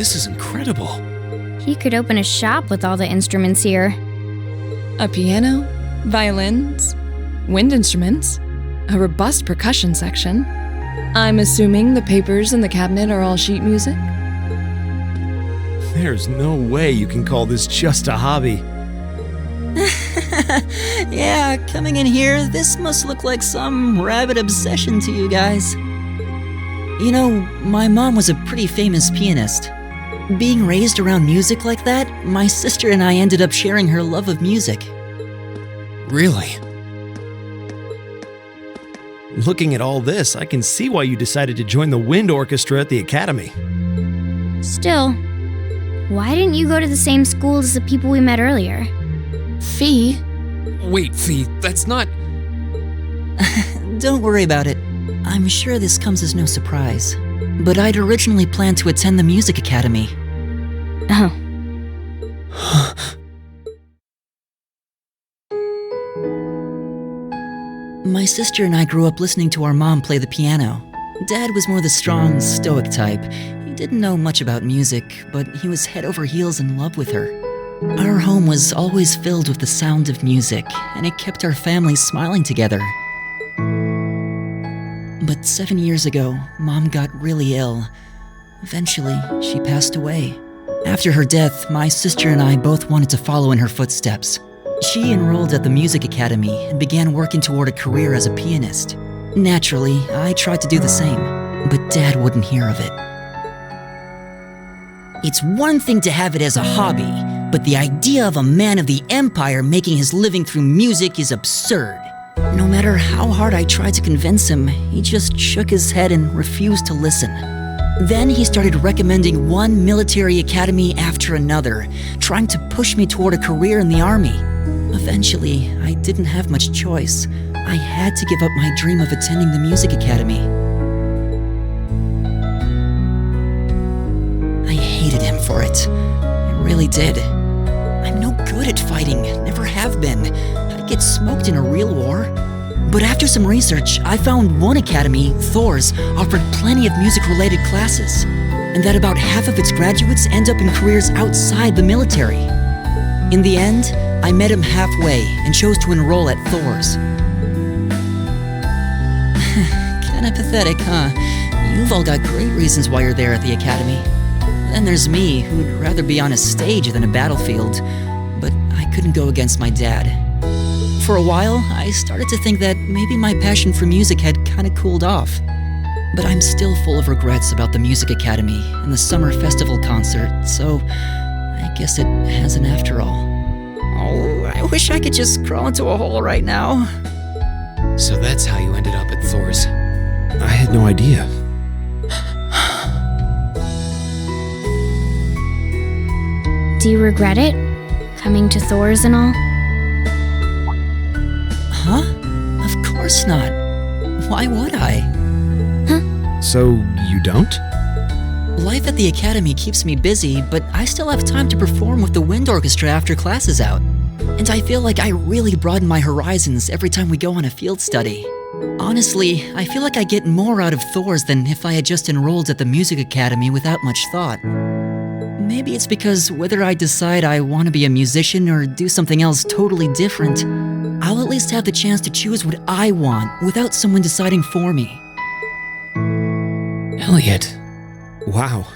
This is incredible. He could open a shop with all the instruments here. A piano, violins, wind instruments, a robust percussion section. I'm assuming the papers in the cabinet are all sheet music? There's no way you can call this just a hobby. Yeah, coming in here, this must look like some rabid obsession to you guys. You know, my mom was a pretty famous pianist. Being raised around music like that, my sister and I ended up sharing her love of music. Really? Looking at all this, I can see why you decided to join the wind orchestra at the academy. Still, why didn't you go to the same school as the people we met earlier? Fie? Wait, Fie, that's not... Don't worry about it. I'm sure this comes as no surprise. But I'd originally planned to attend the music academy. Oh. My sister and I grew up listening to our mom play the piano. Dad was more the strong, stoic type. He didn't know much about music, but he was head over heels in love with her. Our home was always filled with the sound of music, and it kept our family smiling together. But 7 years ago, Mom got really ill. Eventually, she passed away. After her death, my sister and I both wanted to follow in her footsteps. She enrolled at the music academy and began working toward a career as a pianist. Naturally, I tried to do the same, but Dad wouldn't hear of it. It's one thing to have it as a hobby, but the idea of a man of the Empire making his living through music is absurd. No matter how hard I tried to convince him, he just shook his head and refused to listen. Then he started recommending one military academy after another, trying to push me toward a career in the army. Eventually, I didn't have much choice. I had to give up my dream of attending the music academy. I hated him for it. I really did. I'm no good at fighting, never have been. I'd get smoked in a real war. But after some research, I found one academy, Thors, offered plenty of music-related classes, and that about half of its graduates end up in careers outside the military. In the end, I met him halfway and chose to enroll at Thors. Kinda pathetic, huh? You've all got great reasons why you're there at the academy. Then there's me, who'd rather be on a stage than a battlefield, but I couldn't go against my dad. For a while, I started to think that maybe my passion for music had kinda cooled off. But I'm still full of regrets about the music academy and the summer festival concert, so I guess it hasn't after all. Oh, I wish I could just crawl into a hole right now. So that's how you ended up at Thors. I had no idea. Do you regret it? Coming to Thors and all? Huh? Of course not. Why would I? So, you don't? Life at the academy keeps me busy, but I still have time to perform with the wind orchestra after class is out. And I feel like I really broaden my horizons every time we go on a field study. Honestly, I feel like I get more out of Thors than if I had just enrolled at the music academy without much thought. Maybe it's because whether I decide I want to be a musician or do something else totally different, I'll at least have the chance to choose what I want without someone deciding for me. Elliot. Wow,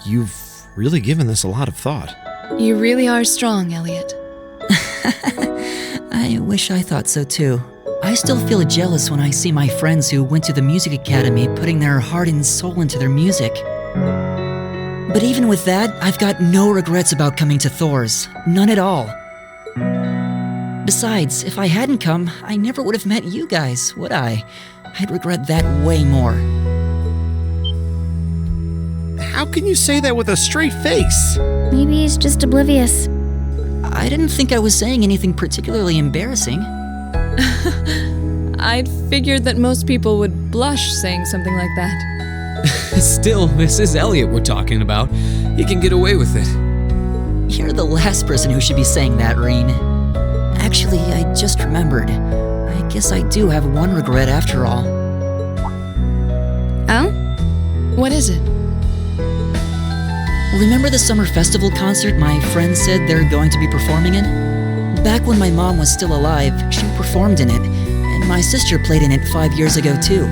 you've really given this a lot of thought. You really are strong, Elliot. I wish I thought so too. I still feel jealous when I see my friends who went to the music academy putting their heart and soul into their music. But even with that, I've got no regrets about coming to Thors. None at all. Besides, if I hadn't come, I never would have met you guys, would I? I'd regret that way more. How can you say that with a straight face? Maybe he's just oblivious. I didn't think I was saying anything particularly embarrassing. I'd figured that most people would blush saying something like that. Still, this is Elliot we're talking about. He can get away with it. You're the last person who should be saying that, Rean. Actually, I just remembered. I guess I do have one regret after all. Oh? What is it? Remember the summer festival concert my friends said they're going to be performing in? Back when my mom was still alive, she performed in it, and my sister played in it 5 years ago too.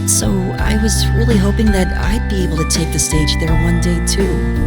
So I was really hoping that I'd be able to take the stage there one day too.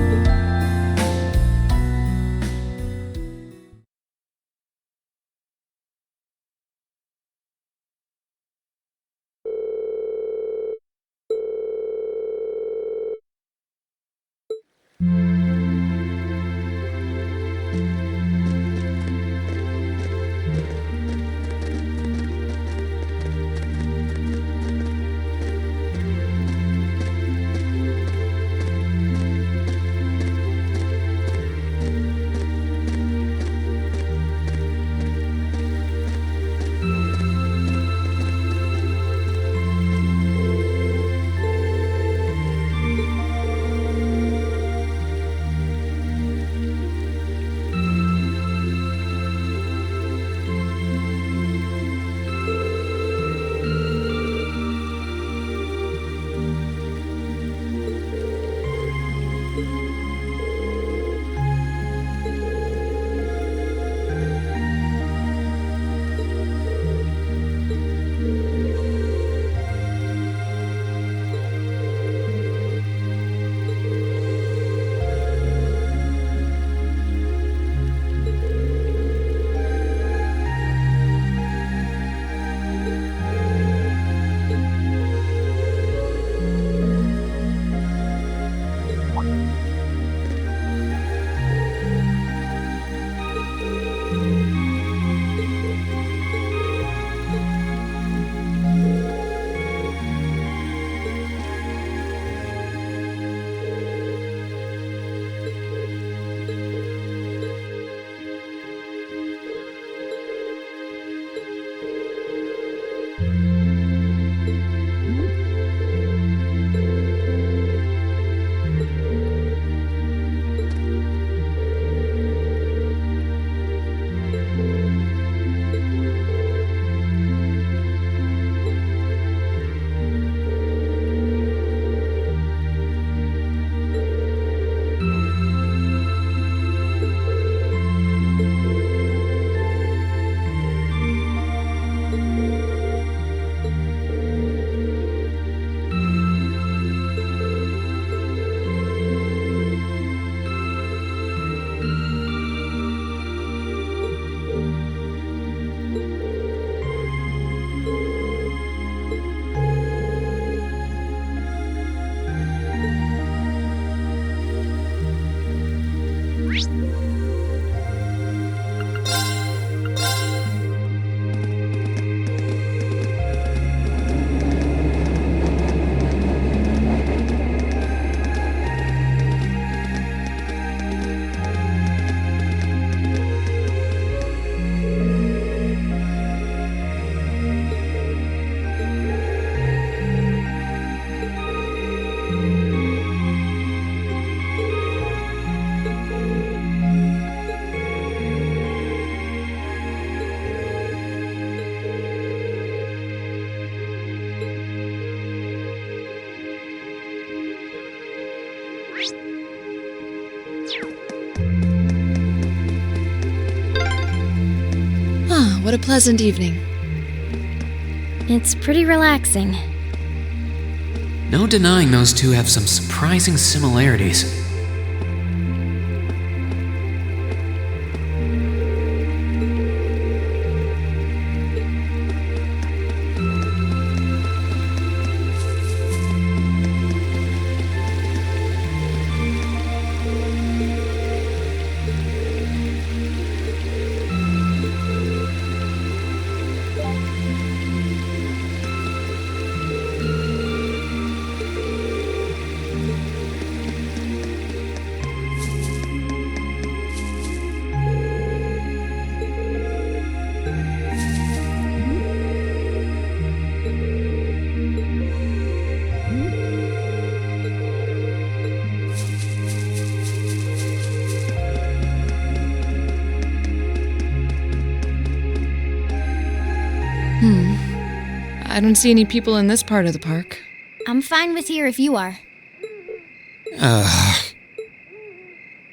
What a pleasant evening. It's pretty relaxing. No denying those two have some surprising similarities. I don't see any people in this part of the park. I'm fine with here if you are.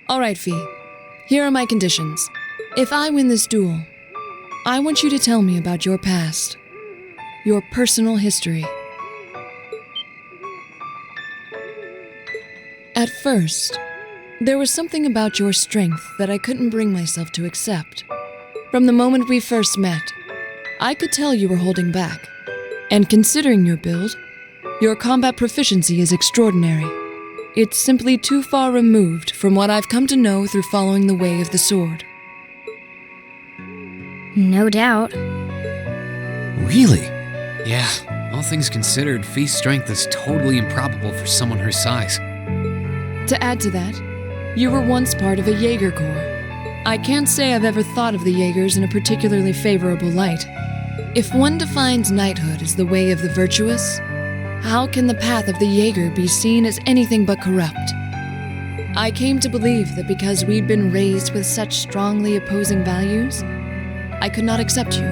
All right, Fie. Here are my conditions. If I win this duel, I want you to tell me about your past, your personal history. At first, there was something about your strength that I couldn't bring myself to accept. From the moment we first met, I could tell you were holding back. And considering your build, your combat proficiency is extraordinary. It's simply too far removed from what I've come to know through following the way of the sword. No doubt. Really? Yeah, all things considered, Fie's strength is totally improbable for someone her size. To add to that, you were once part of a Jaeger corps. I can't say I've ever thought of the Jaegers in a particularly favorable light. If one defines knighthood as the way of the virtuous, how can the path of the Jaeger be seen as anything but corrupt? I came to believe that because we'd been raised with such strongly opposing values, I could not accept you.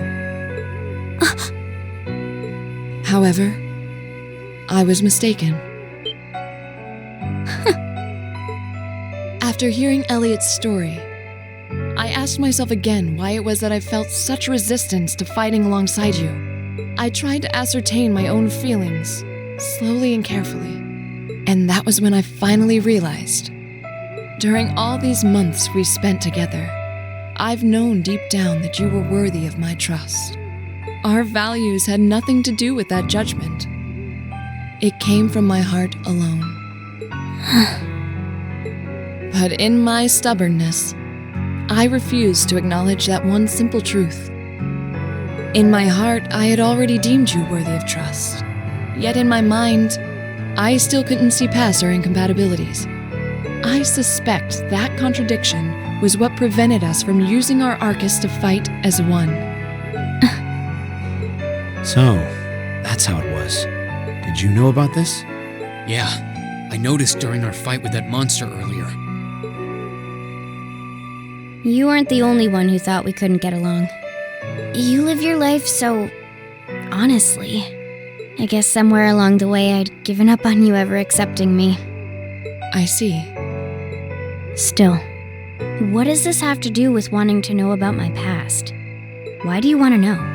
However, I was mistaken. After hearing Elliot's story, I asked myself again why it was that I felt such resistance to fighting alongside you. I tried to ascertain my own feelings, slowly and carefully, and that was when I finally realized. During all these months we spent together, I've known deep down that you were worthy of my trust. Our values had nothing to do with that judgment. It came from my heart alone. But in my stubbornness, I refused to acknowledge that one simple truth. In my heart, I had already deemed you worthy of trust. Yet in my mind, I still couldn't see past our incompatibilities. I suspect that contradiction was what prevented us from using our Arcus to fight as one. So, that's how it was. Did you know about this? Yeah, I noticed during our fight with that monster earlier. You weren't the only one who thought we couldn't get along. You live your life so honestly. I guess somewhere along the way I'd given up on you ever accepting me. I see. Still, what does this have to do with wanting to know about my past? Why do you want to know?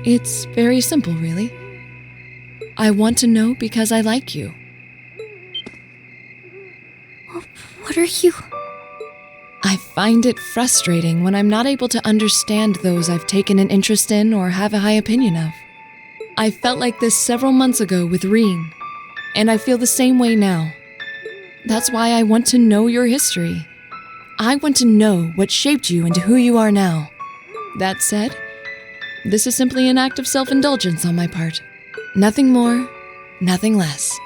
It's very simple, really. I want to know because I like you. What are you? I find it frustrating when I'm not able to understand those I've taken an interest in or have a high opinion of. I felt like this several months ago with Rean, and I feel the same way now. That's why I want to know your history. I want to know what shaped you into who you are now. That said, this is simply an act of self-indulgence on my part. Nothing more, nothing less.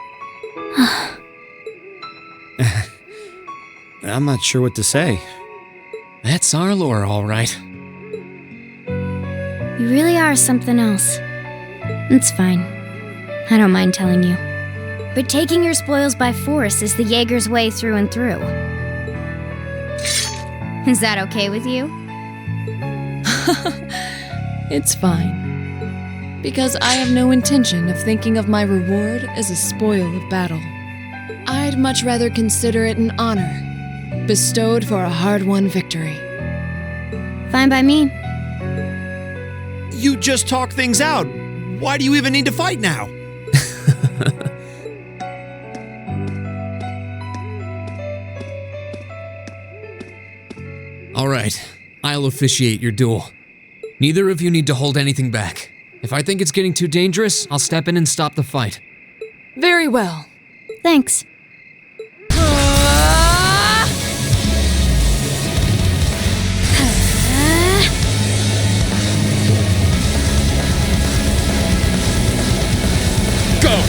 I'm not sure what to say. That's our Laura, all right. You really are something else. It's fine. I don't mind telling you. But taking your spoils by force is the Jaeger's way through and through. Is that okay with you? It's fine. Because I have no intention of thinking of my reward as a spoil of battle. I'd much rather consider it an honor, bestowed for a hard-won victory. Fine by me. You just talk things out. Why do you even need to fight now? All right, I'll officiate your duel. Neither of you need to hold anything back. If I think it's getting too dangerous, I'll step in and stop the fight. Very well. Thanks. Go!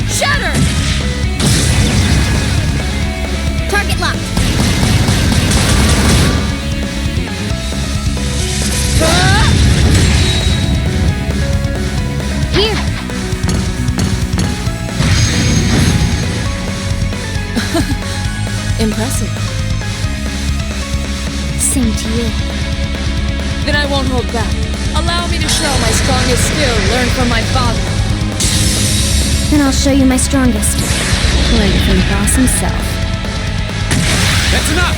Shatter! Target locked. Then I won't hold back. Allow me to show my strongest skill learned from my father. Then I'll show you my strongest. Learned from the boss himself. That's enough!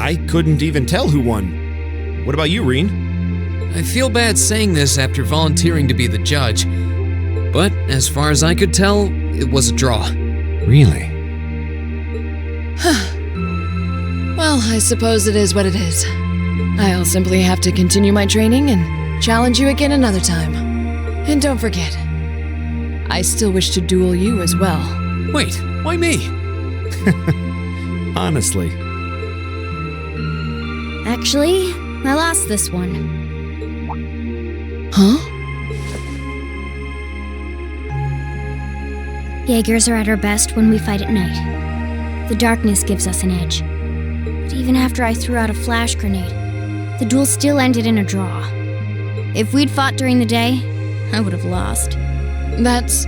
I couldn't even tell who won. What about you, Rean? I feel bad saying this after volunteering to be the judge, but as far as I could tell, it was a draw. Really? Well, I suppose it is what it is. I'll simply have to continue my training and challenge you again another time. And don't forget, I still wish to duel you as well. Wait, why me? Honestly. Actually, I lost this one. Huh? Jaegers are at our best when we fight at night. The darkness gives us an edge. But even after I threw out a flash grenade, the duel still ended in a draw. If we'd fought during the day, I would have lost. That's...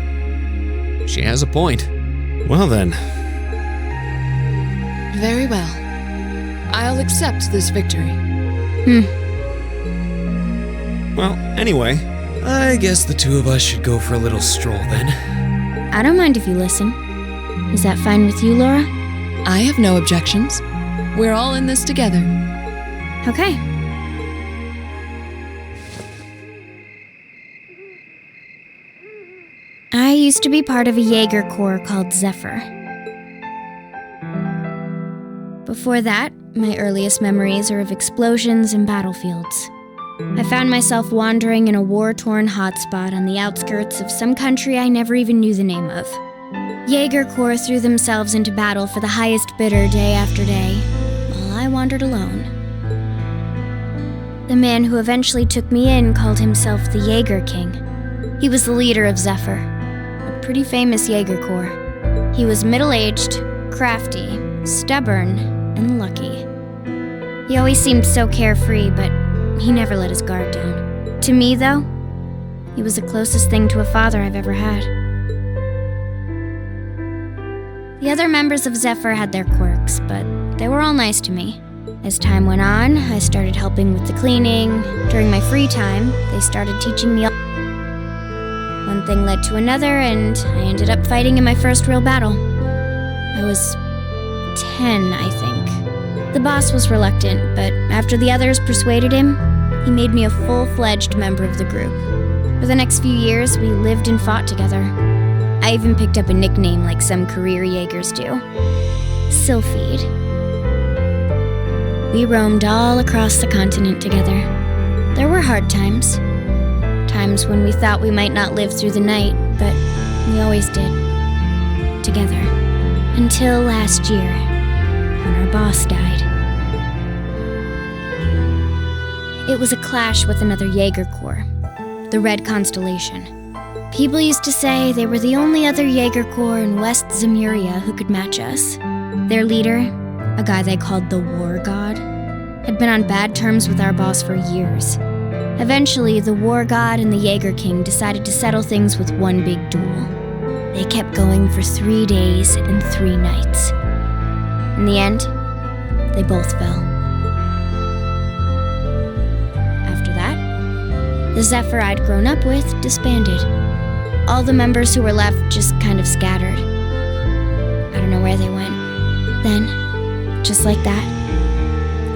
She has a point. Well then. very well. I'll accept this victory. Well, anyway. I guess the two of us should go for a little stroll then. I don't mind if you listen. Is that fine with you, Laura? I have no objections. We're all in this together. Okay. I used to be part of a Jaeger corps called Zephyr. Before that, my earliest memories are of explosions and battlefields. I found myself wandering in a war-torn hotspot on the outskirts of some country I never even knew the name of. Jaeger corps threw themselves into battle for the highest bidder day after day, while I wandered alone. The man who eventually took me in called himself the Jaeger King. He was the leader of Zephyr, a pretty famous Jaeger corps. He was middle-aged, crafty, stubborn, and lucky. He always seemed so carefree, but he never let his guard down. To me, though, he was the closest thing to a father I've ever had. The other members of Zephyr had their quirks, but they were all nice to me. As time went on, I started helping with the cleaning. During my free time, they started teaching me. One thing led to another, and I ended up fighting in my first real battle. I was 10, I think. The boss was reluctant, but after the others persuaded him, he made me a full-fledged member of the group. For the next few years, we lived and fought together. I even picked up a nickname like some career Jaegers do. Sylphide. We roamed all across the continent together. There were hard times. Times when we thought we might not live through the night, but we always did. Together. Until last year, when our boss died. It was a clash with another Jaeger corps, the Red Constellation. People used to say they were the only other Jaeger corps in West Zemuria who could match us. Their leader, a guy they called the War God, had been on bad terms with our boss for years. Eventually, the War God and the Jaeger King decided to settle things with one big duel. They kept going for 3 days and 3 nights. In the end, they both fell. After that, the Zephyr I'd grown up with disbanded. All the members who were left just kind of scattered. I don't know where they went. Then, just like that,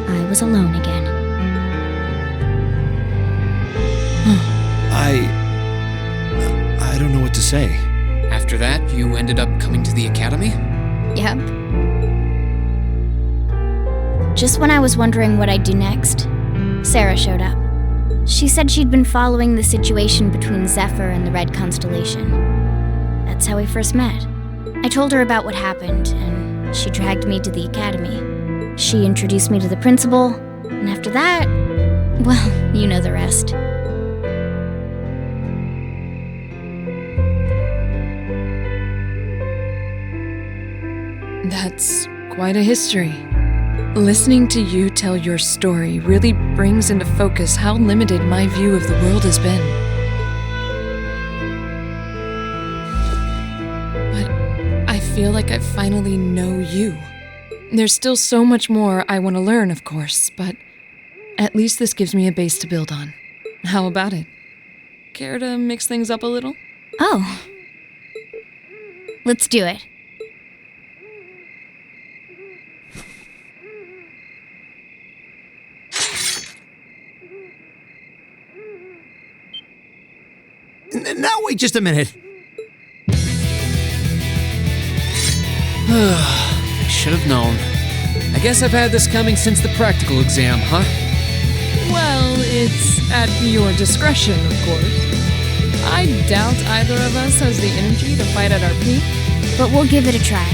I was alone again. I don't know what to say. After that, you ended up coming to the academy? Yep. Just when I was wondering what I'd do next, Sarah showed up. She said she'd been following the situation between Zephyr and the Red Constellation. That's how we first met. I told her about what happened, and she dragged me to the academy. She introduced me to the principal, and after that, well, you know the rest. That's quite a history. Listening to you tell your story really brings into focus how limited my view of the world has been. feel like I finally know you. There's still so much more I want to learn, of course, but at least this gives me a base to build on. How about it? Care to mix things up a little? Oh. Let's do it. Now wait just a minute. I should have known. I guess I've had this coming since the practical exam, huh? Well, it's at your discretion, of course. I doubt either of us has the energy to fight at our peak. But we'll give it a try.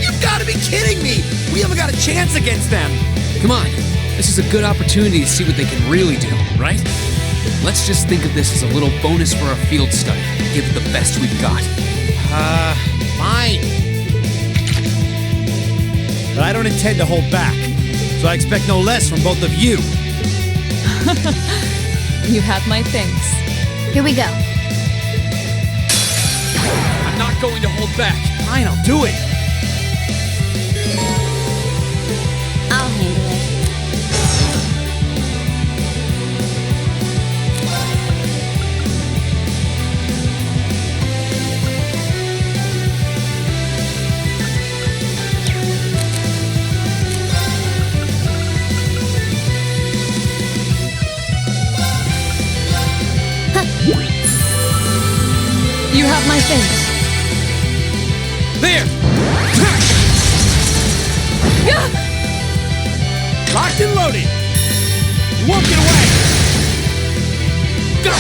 You've got to be kidding me! We haven't got a chance against them! Come on, this is a good opportunity to see what they can really do, right? Let's just think of this as a little bonus for our field study. Give it the best we've got. Fine. But I don't intend to hold back, so I expect no less from both of you. You have my thanks. Here we go. I'm not going to hold back. Fine, I'll do it. I'll handle it. You have my thanks. There! Yeah! Locked and loaded! You won't get away! Go!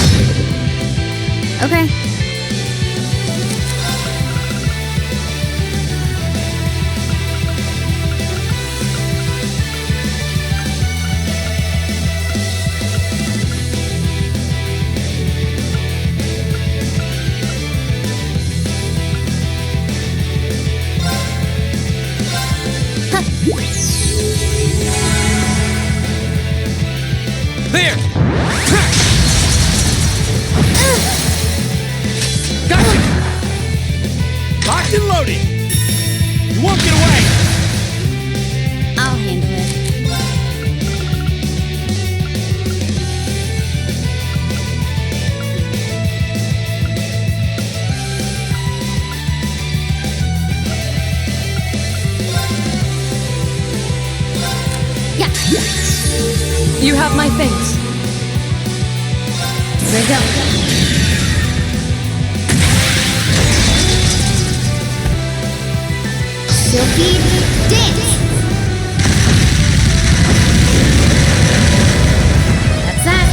Okay. There! Gotcha! Locked and loaded! You won't get away! I'll handle it. Yeah. You have my thanks. Here we go. Silky dance. That's that.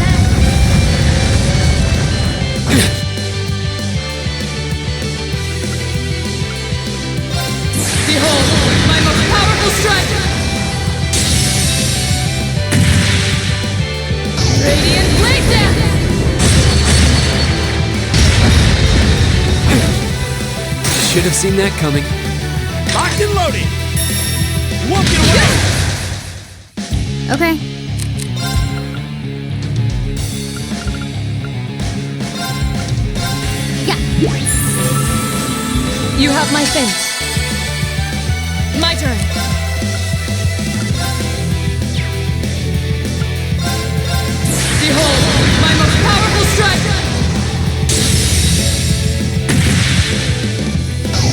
Behold, my most powerful strike! Radiant Blade Dance! Should have seen that coming. Locked and loaded! You won't get away! Okay. Yeah. You have my thanks. My turn. Behold, my most powerful strike!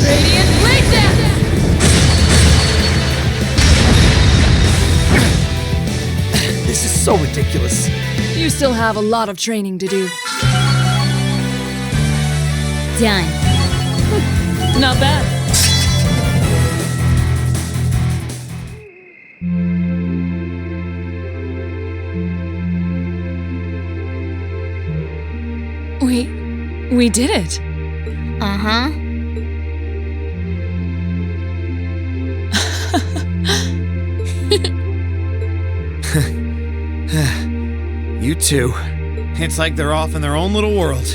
Radiant Blade Dance! This is so ridiculous. You still have a lot of training to do. Done. Not bad. We did it. Uh-huh. You two. It's like they're off in their own little world.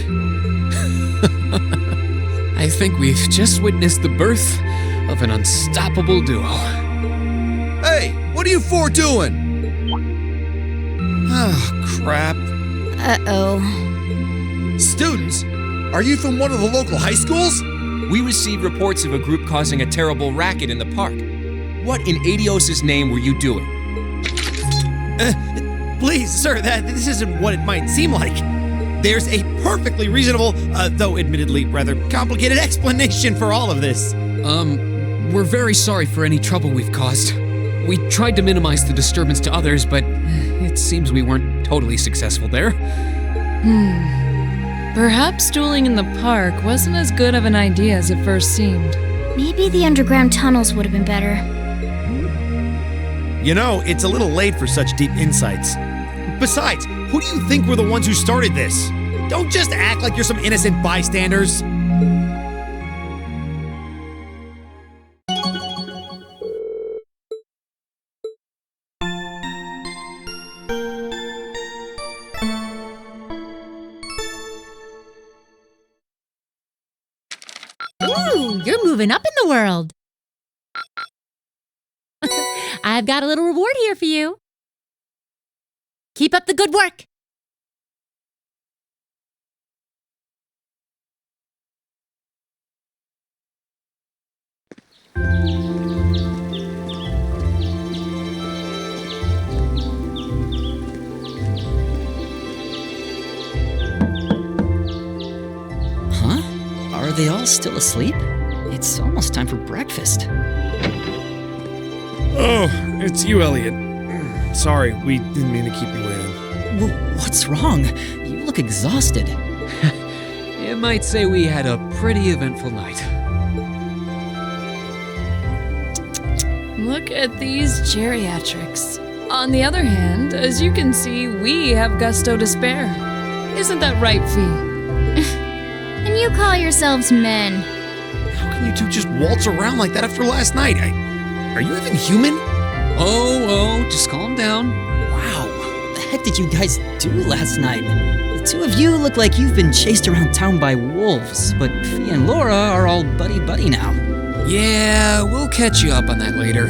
I think we've just witnessed the birth of an unstoppable duo. Hey, what are you four doing? Oh, crap. Uh-oh. Students? Are you from one of the local high schools? We received reports of a group causing a terrible racket in the park. What in Adios' name were you doing? Please, sir, this isn't what it might seem like. There's a perfectly reasonable, though admittedly rather complicated explanation for all of this. We're very sorry for any trouble we've caused. We tried to minimize the disturbance to others, but it seems we weren't totally successful there. Perhaps dueling in the park wasn't as good of an idea as it first seemed. Maybe the underground tunnels would have been better. You know, it's a little late for such deep insights. Besides, who do you think were the ones who started this? Don't just act like you're some innocent bystanders. Ooh, you're moving up in the world. I've got a little reward here for you. Keep up the good work. Huh? Are they all still asleep? It's almost time for breakfast. Oh, it's you, Elliot. Sorry, we didn't mean to keep you waiting. What's wrong? You look exhausted. You might say we had a pretty eventful night. Look at these geriatrics. On the other hand, as you can see, we have gusto to spare. Isn't that right, Fie? And you call yourselves men. How can you two just waltz around like that after last night? Are you even human? Oh, just calm down. Wow, what the heck did you guys do last night? The two of you look like you've been chased around town by wolves, but Fie and Laura are all buddy-buddy now. Yeah, we'll catch you up on that later.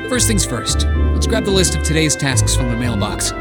First things first, let's grab the list of today's tasks from the mailbox.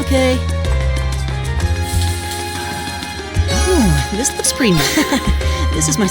okay? Oh, this looks pretty nice. This is my...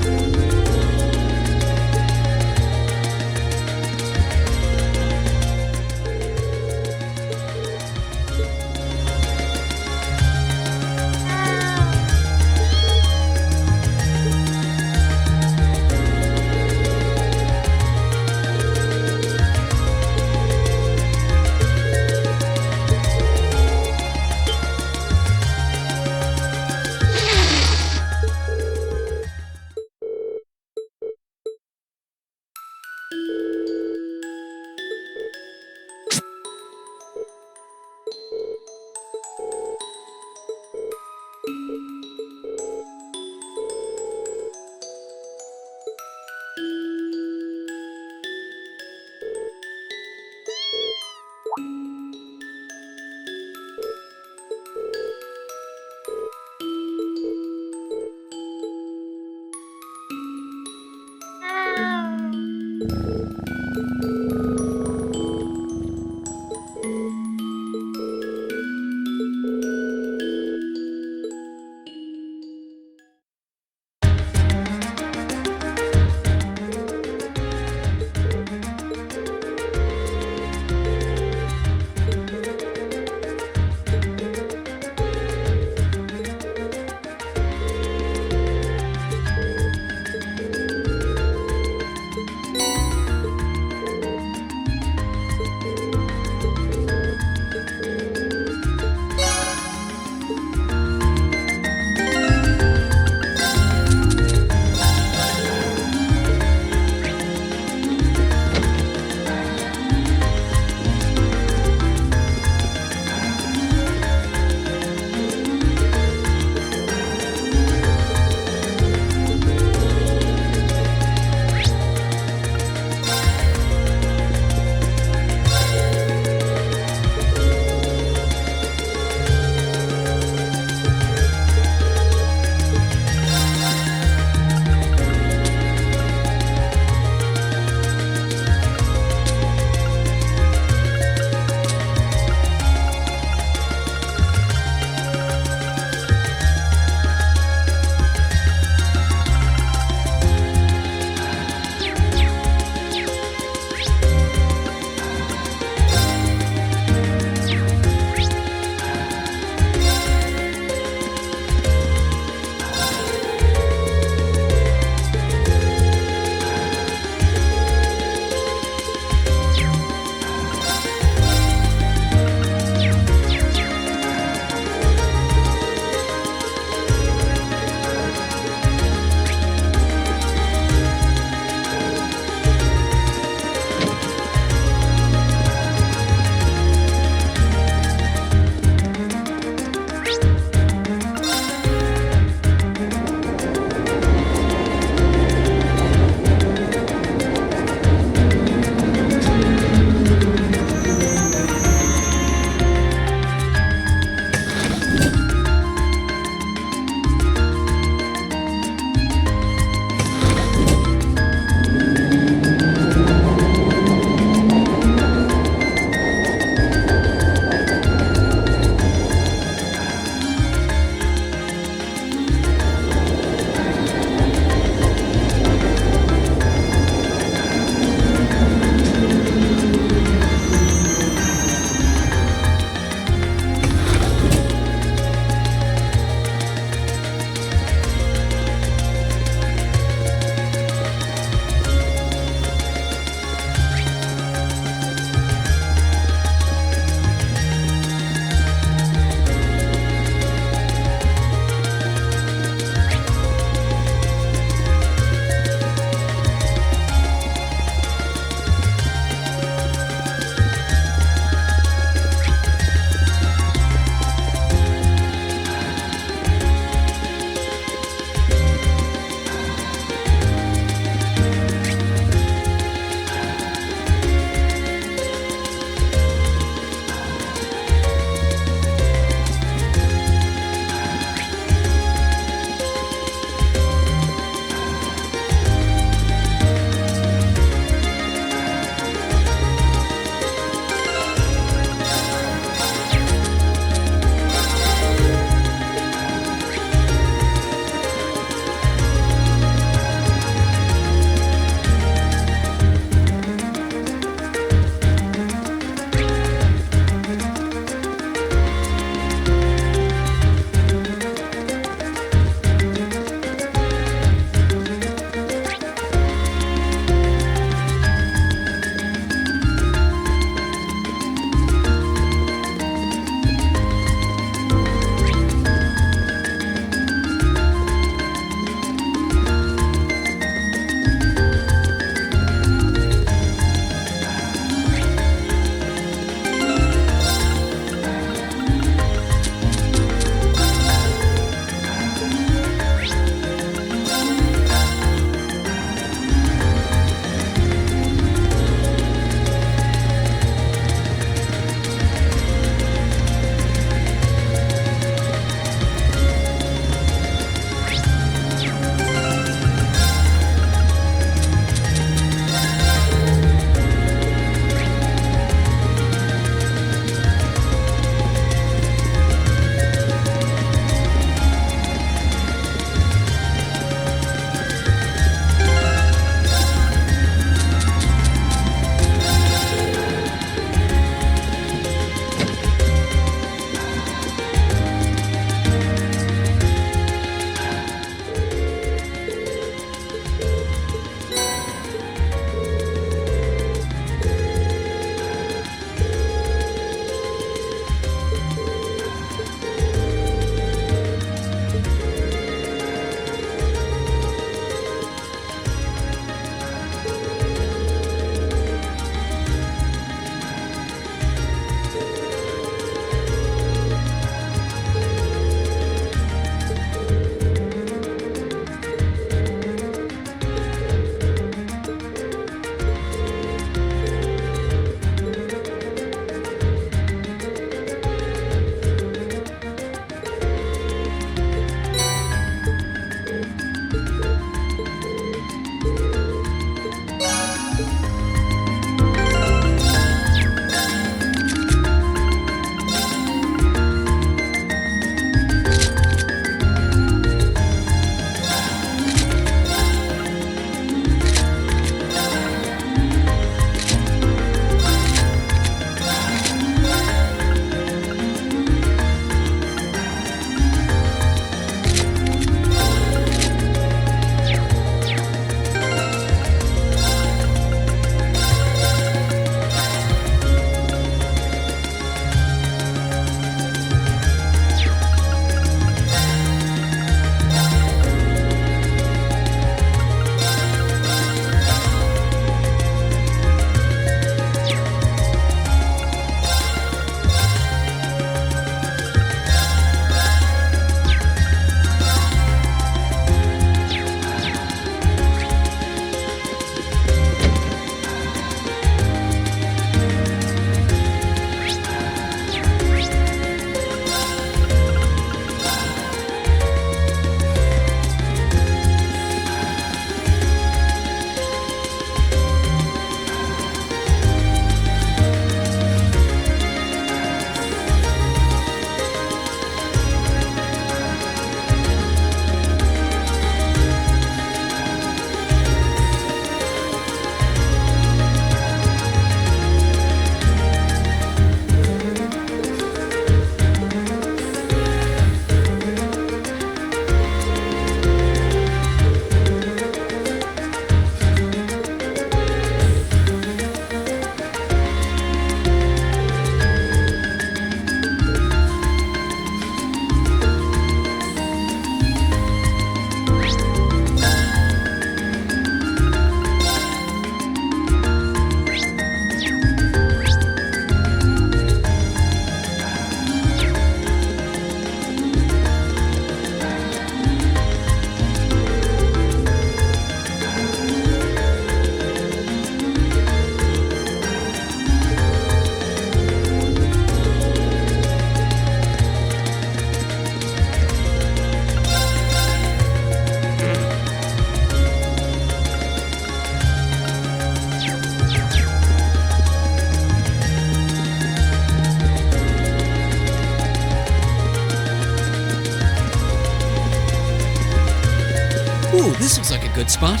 Ooh, this looks like a good spot.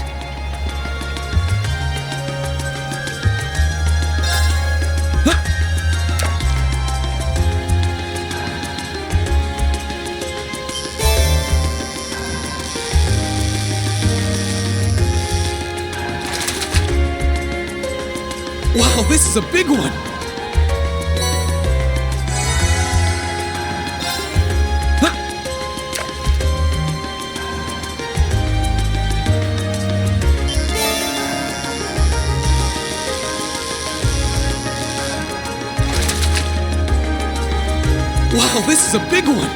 Wow, this is a big one! Wow, this is a big one!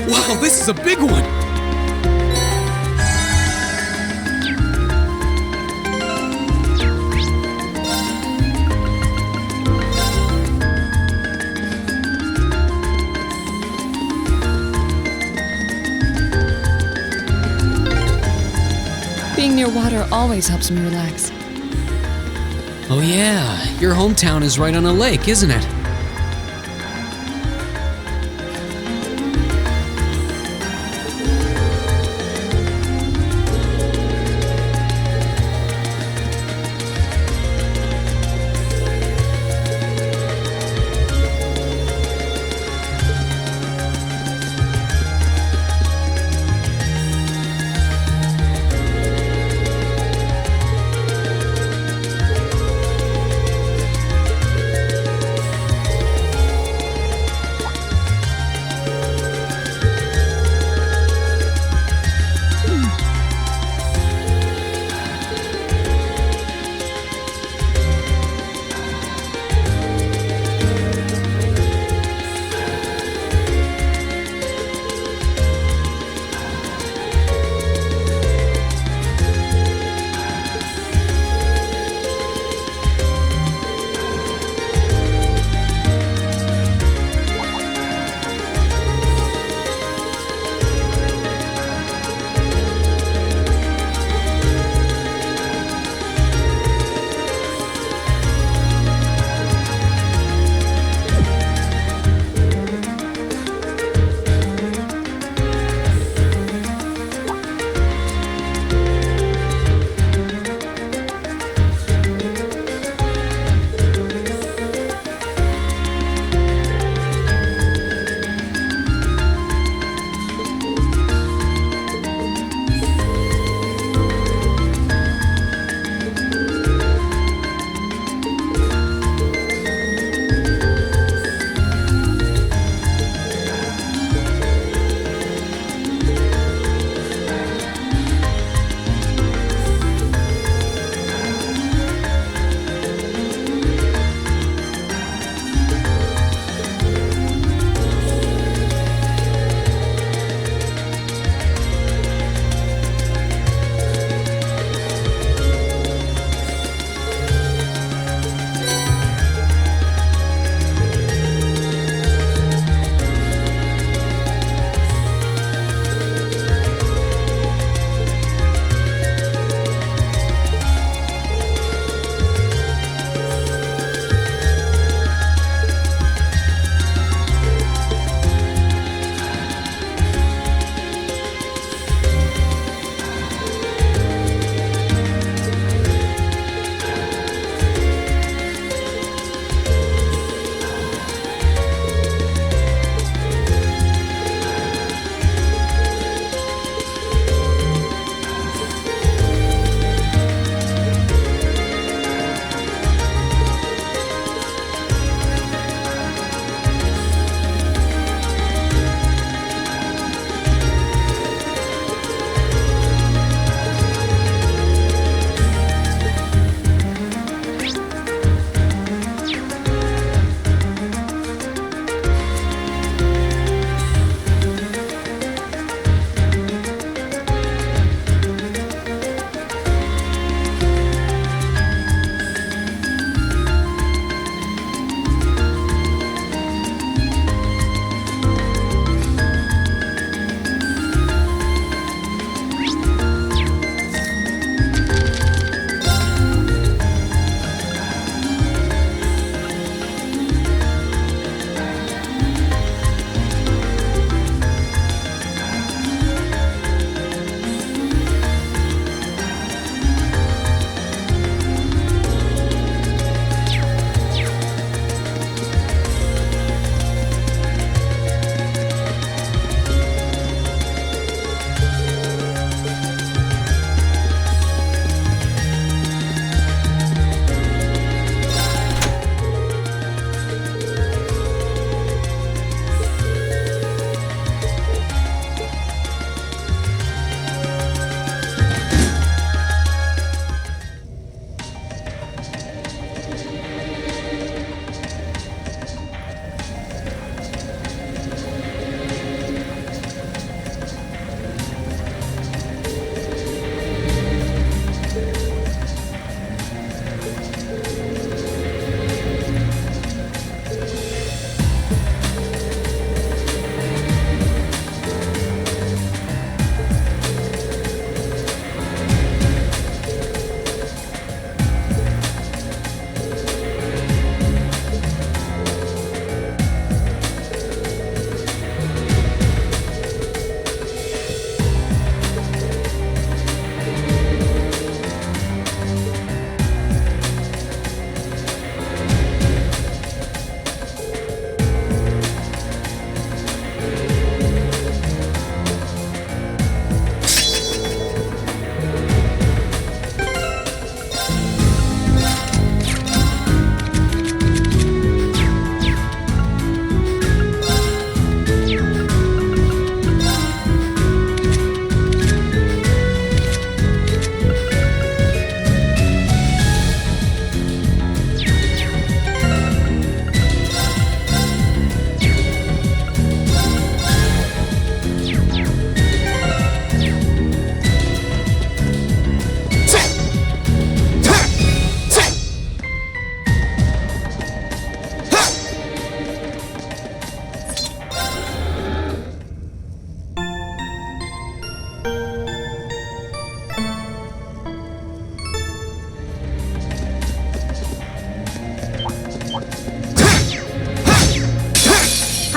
Wow, this is a big one! Being near water always helps me relax. Oh yeah, your hometown is right on a lake, isn't it?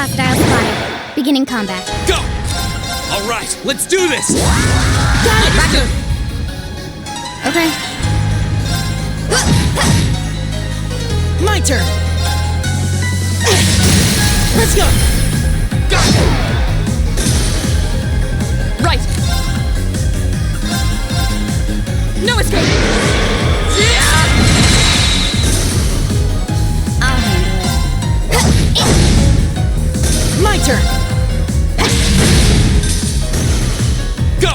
Hostile spotted. Beginning combat. Go! All right, let's do this! Got it! Roger! Okay. My turn! Let's go! Go! Right! No escape! I'll handle it. My turn! Go!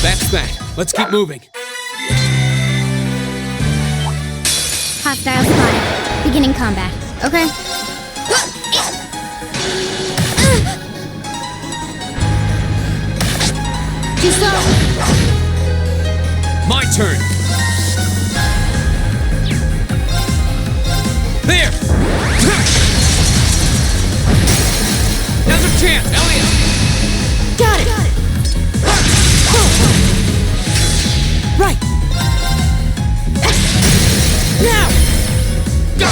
That's that. Let's keep moving. Hostile spotted. Beginning combat. Okay. Too slow. My turn. There! Now's our chance, Elliot! Got it! Right! Now! Go!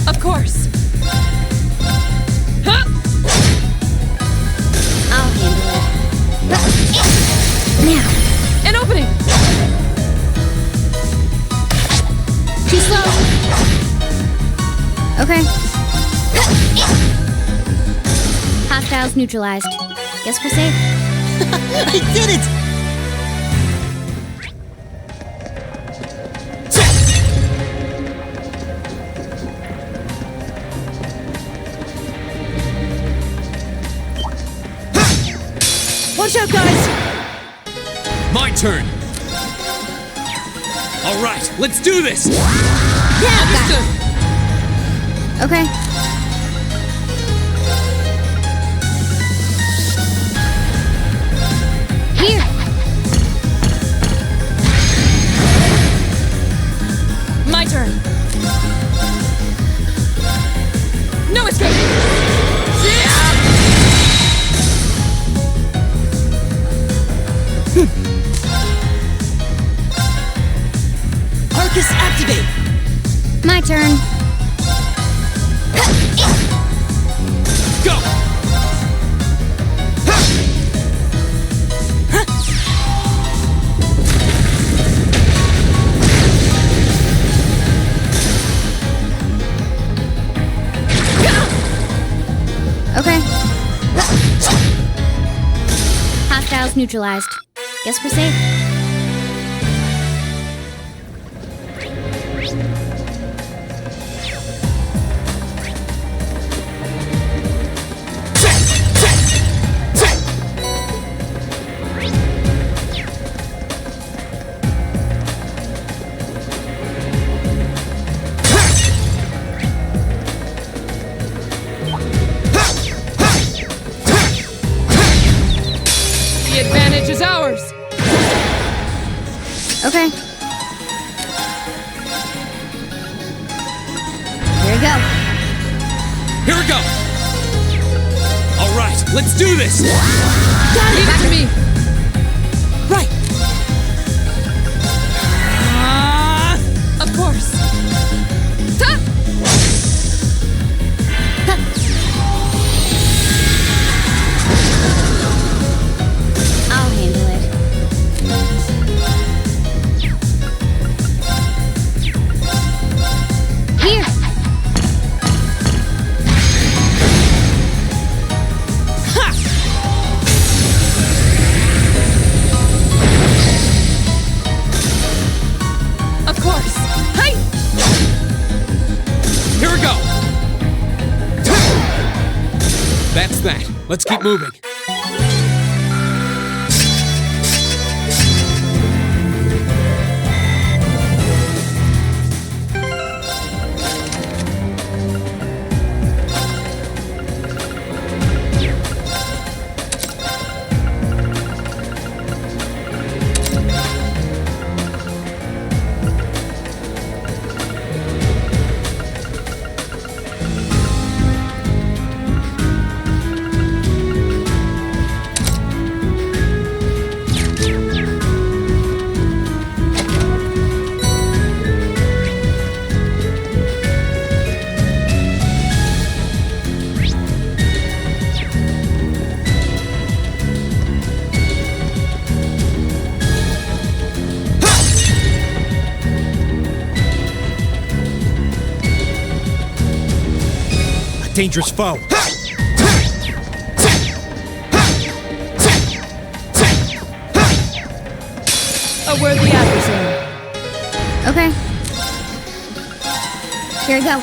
Of course! Huh? I'll handle it. Now. An opening! Too slow. Okay. Hostiles neutralized. Guess we're safe. I did it! Watch out, guys! My turn. All right, let's do this! Yeah, Understood! Okay. Here. My turn! No escape! Arcus activate! My turn. Go! Okay. Hostiles neutralized. Guess we're safe. The advantage is ours! Okay. Here we go. Here we go! All right, let's do this! Got it! Back to me! Right! Of course! Ta! I'll handle it. Here. Of course! Hi! Here we go! That's that. Let's keep moving. dangerous foe. A worthy adversary. Okay. Here we go.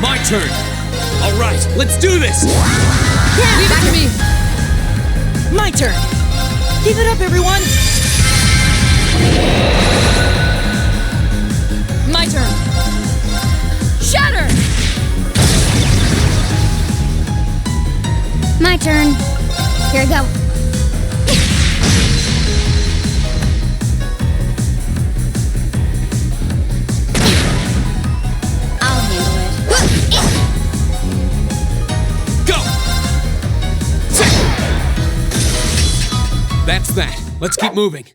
My turn. All right, let's do this. Leave it to me. My turn! Keep it up, everyone! My turn. Shatter! My turn. Here we go. I'll handle it. Go! That's that. Let's keep moving.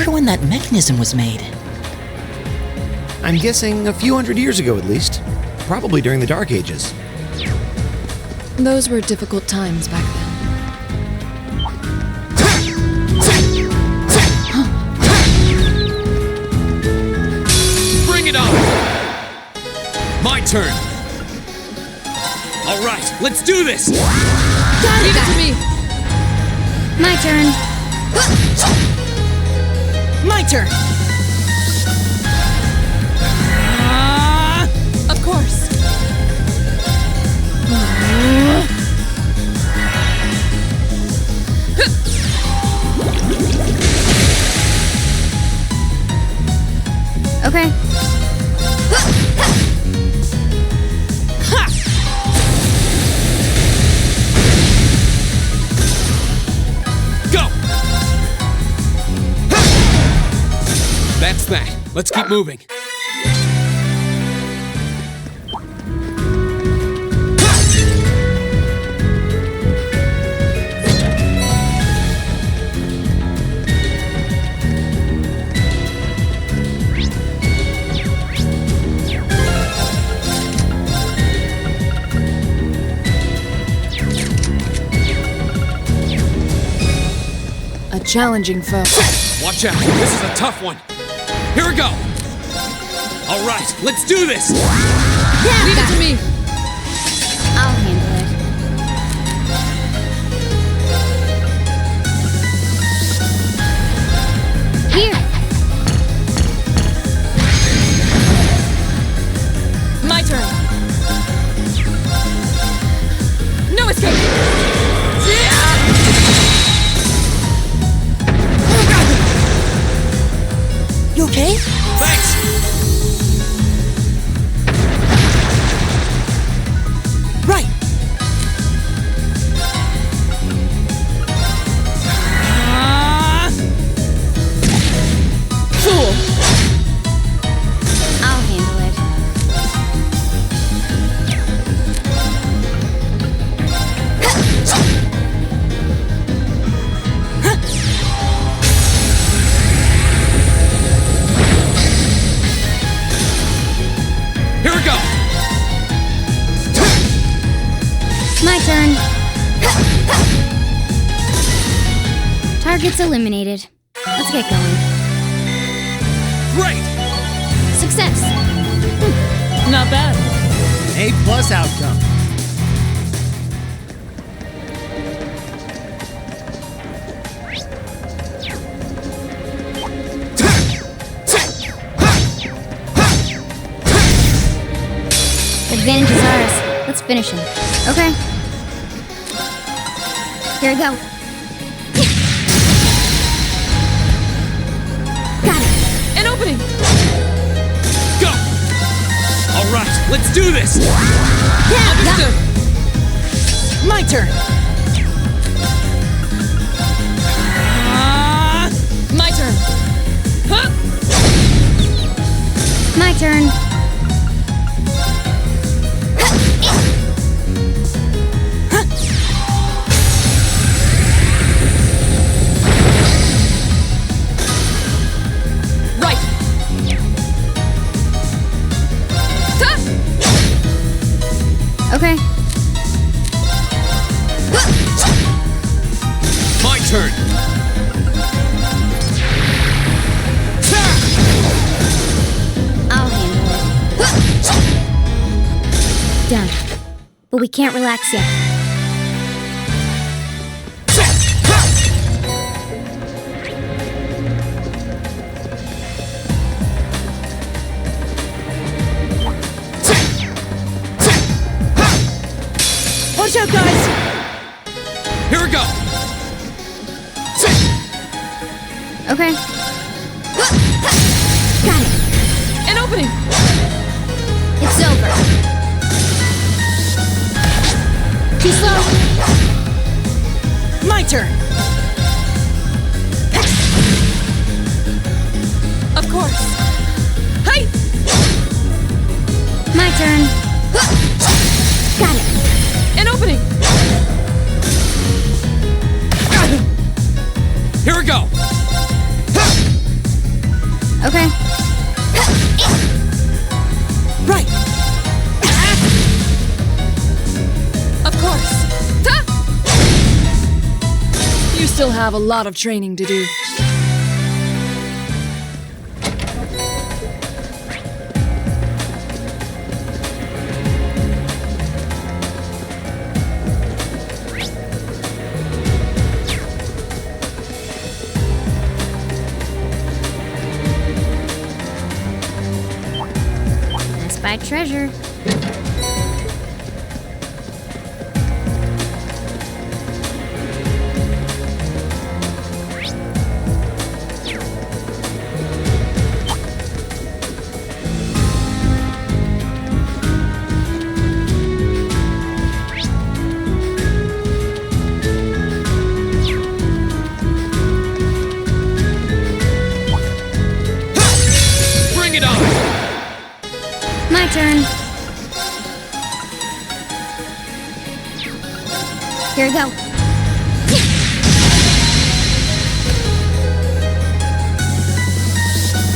When that mechanism was made. I'm guessing a few hundred years ago at least. Probably during the Dark Ages. Those were difficult times back then. Bring it on! My turn. All right, let's do this. Leave it to me. My turn. My turn! Of course. Okay. Go! That's that. Let's keep moving. A challenging foe. Watch out. This is a tough one. Here we go! All right, let's do this! Leave it to me! I'll handle it. Here! My turn! No escape! You okay? Thanks! Right! Fool! I'll handle it. Here we go! My turn. Targets eliminated. Let's get going. Great! Success. Not bad. A+ outcome. Advantage is ours. Let's finish him. Okay. Here we go. Got it. An opening! Go! let's do this! Understood. My turn! My turn. Huh? My turn. Right. Okay. My turn! I'll handle it. Done. But we can't relax yet. Watch out, guys! Here we go! Okay. Got it. An opening. It's over. Too slow. My turn! Of course. Hey! My turn. Got it. An opening. Here we go! Okay. Right! Of course. You still have a lot of training to do. By treasure. Bring it on! My turn. Here we go.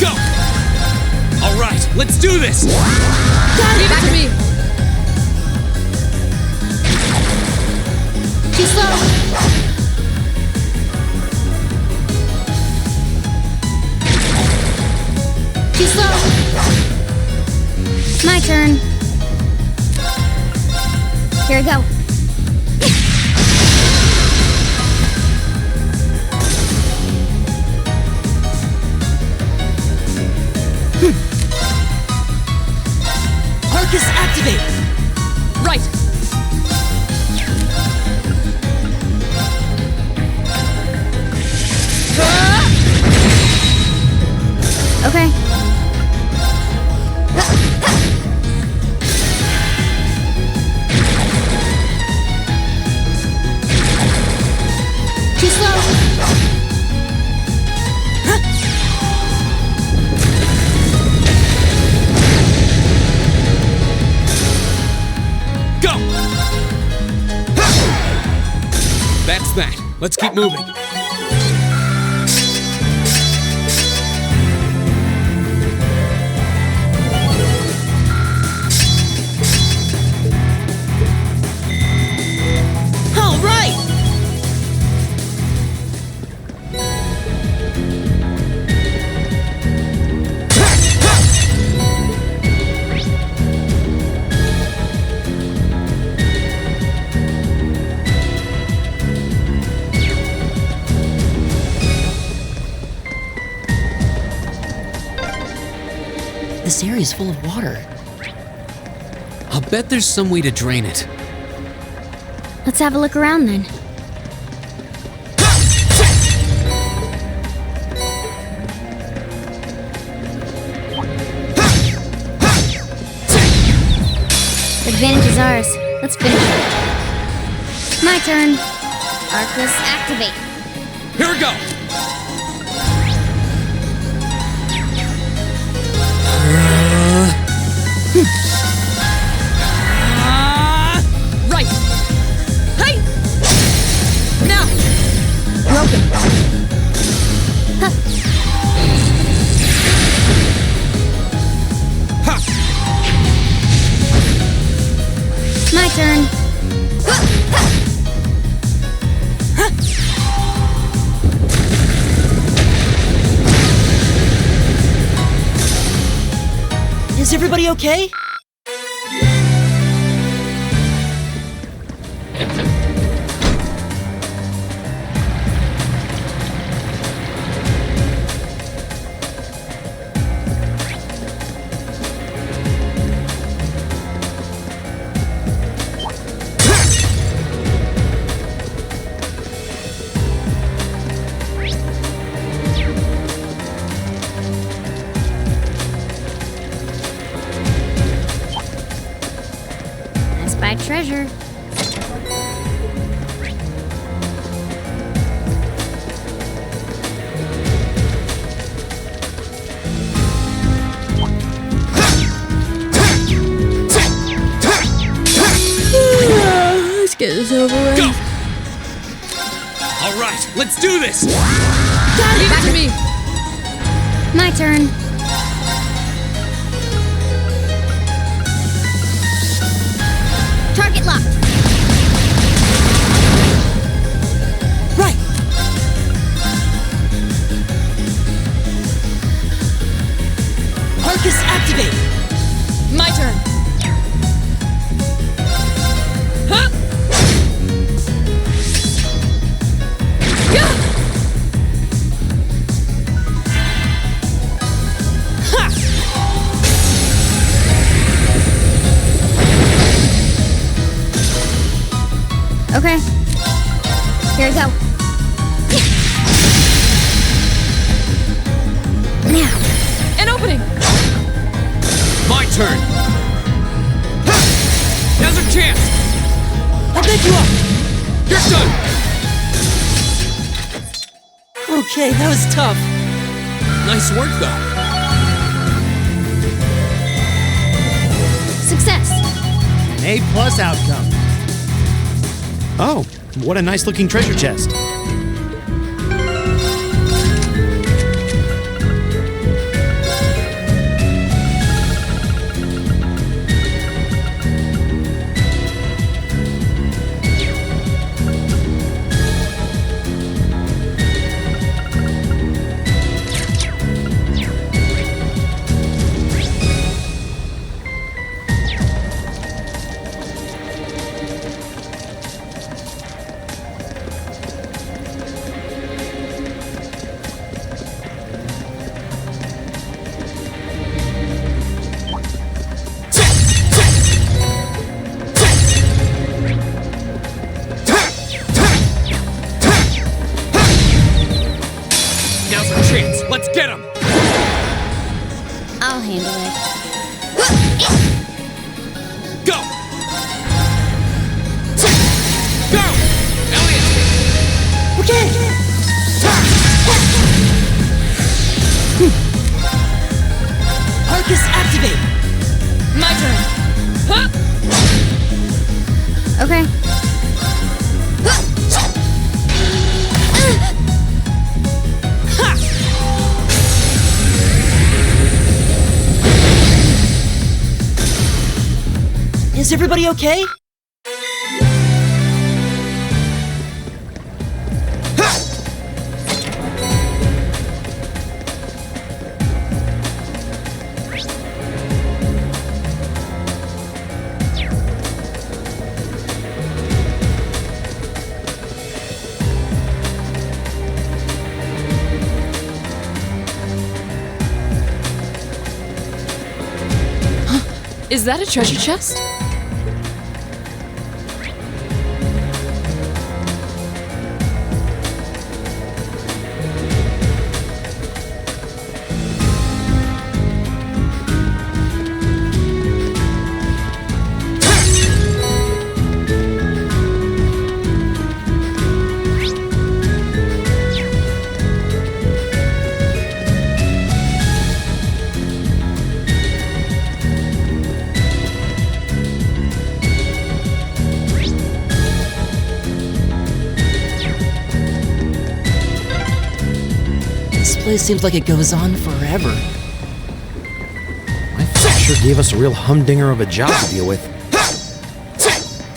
Go! All right, let's do this! Leave it to me. Too slow. Too slow. My turn. Here we go. Arcus activate! Right. Okay. Too slow. Go! That's that. Let's keep moving. All right! This area is full of water. I'll bet there's some way to drain it. Let's have a look around then. advantage is ours. Let's finish it. My turn. Arcus, activate. Here we go! Right! Hey! Now! Welcome. Huh. Ha! My turn. Is everybody okay? By treasure. Let's get this over with. Go! All right, let's do this! Leave it to me! My turn. Target locked. Right! Arcus, activate! My turn. Huh? Yeah! Ha! Okay. Here we go. Now. An opening! My turn! Ha! Now's our chance! I'll back you up! You're done! Okay, that was tough. Nice work, though. Success. An A+ outcome. Oh, what a nice looking treasure chest. Now's our chance. Let's get him! I'll handle it. Go! Go! Elliot! Okay! Arcus, activate! My turn. Huh? Okay. Is everybody okay? Is that a treasure chest? place seems like it goes on forever. My friend sure gave us a real humdinger of a job to deal with.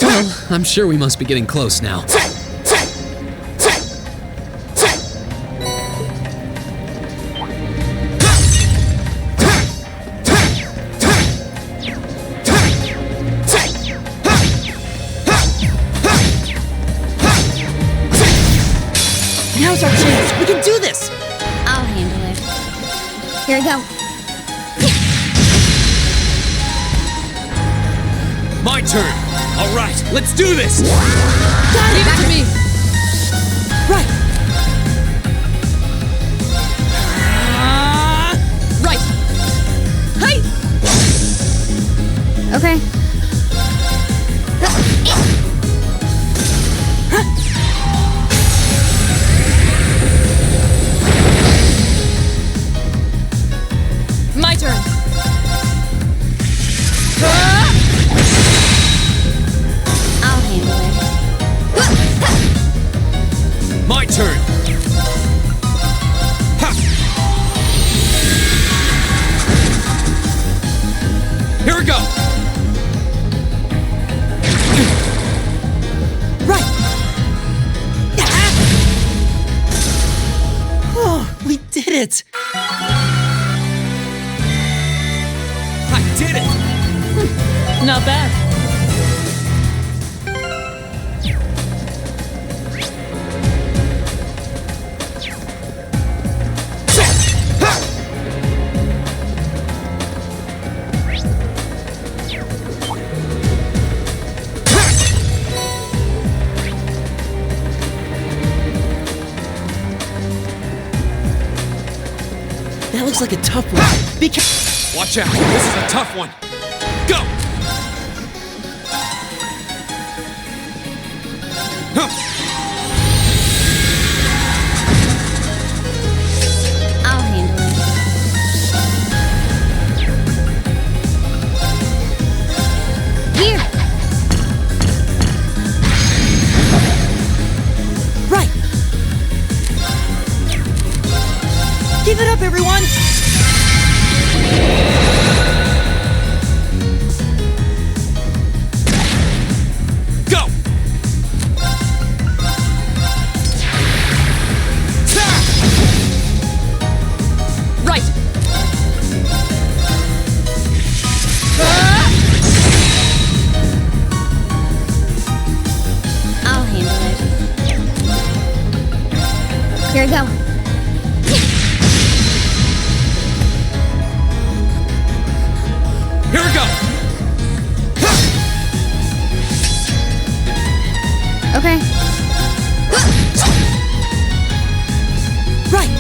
Well, I'm sure we must be getting close now. Now's our chance! We can do this! I'll handle it. Here we go. My turn! Alright, let's do this! Leave it to me! Right! Right! Hey! Okay. My turn! I'll handle it. My turn! Ha! Here we go! Right! Oh, we did it! I did it! Not bad. That looks like a tough one. Be careful. Watch out, this is a tough one. Go! Huh. I'll handle it. Here. Right! Give it up, everyone! Go! Right! I'll handle it. Here we go. Here we go! Okay. Right!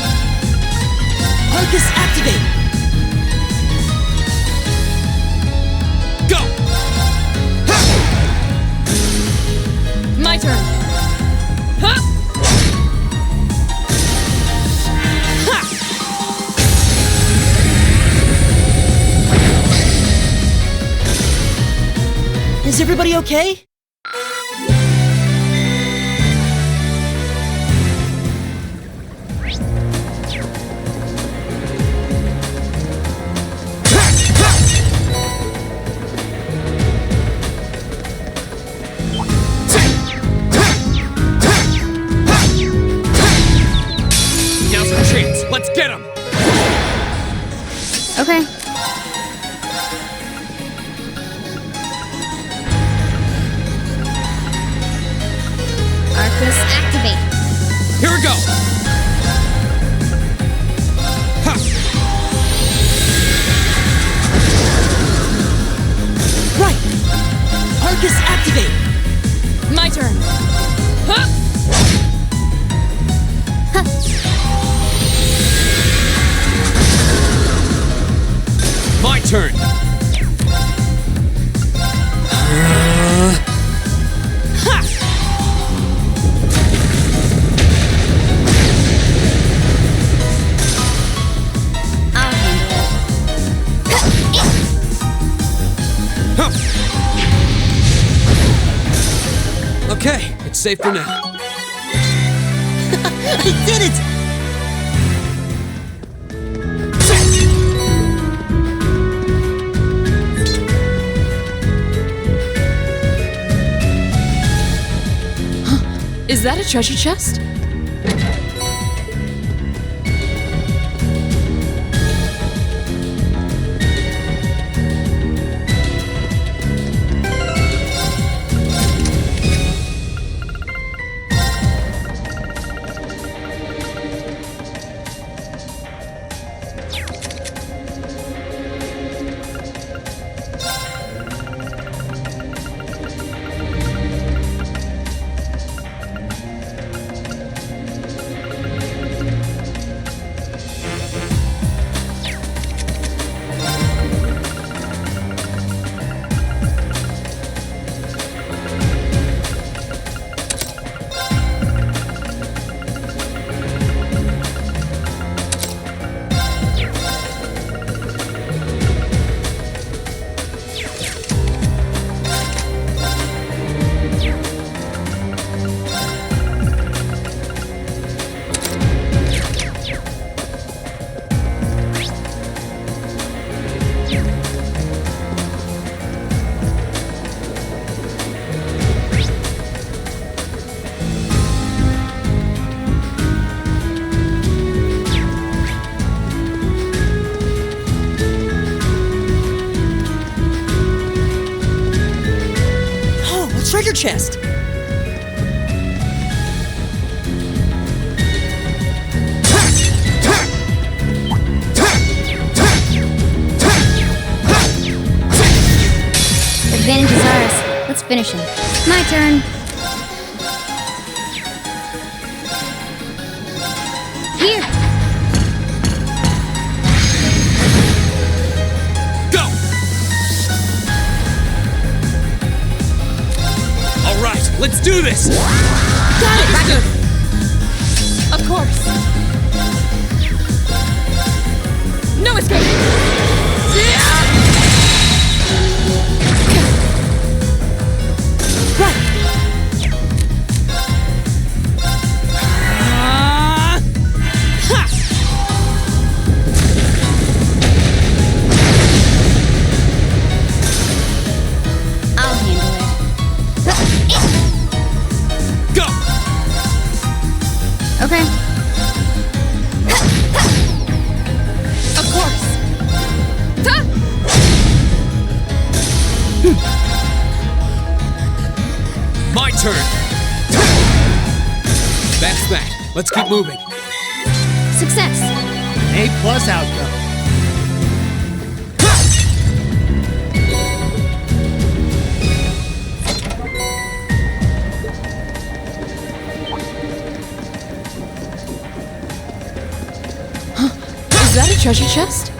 Arcus activate! Go! My turn! Huh? Is everybody okay? Now's our chance. Let's get him! Okay. Arcus activate. Here we go! Ha! Right! Arcus activate! My turn! Huh? My turn! Ha! I'll handle it. Huh. Okay, it's safe for now. I did it! that a treasure chest? Treasure chest! Advantage is ours. Let's finish him. My turn. Here. Go! All right, let's do this! Got it! Understood. Of course. No escape! Right! I'll handle it. Go! Okay. Of course. Ha! My turn! That's that. Let's keep moving. Success. An A+ outcome. Is that a treasure chest?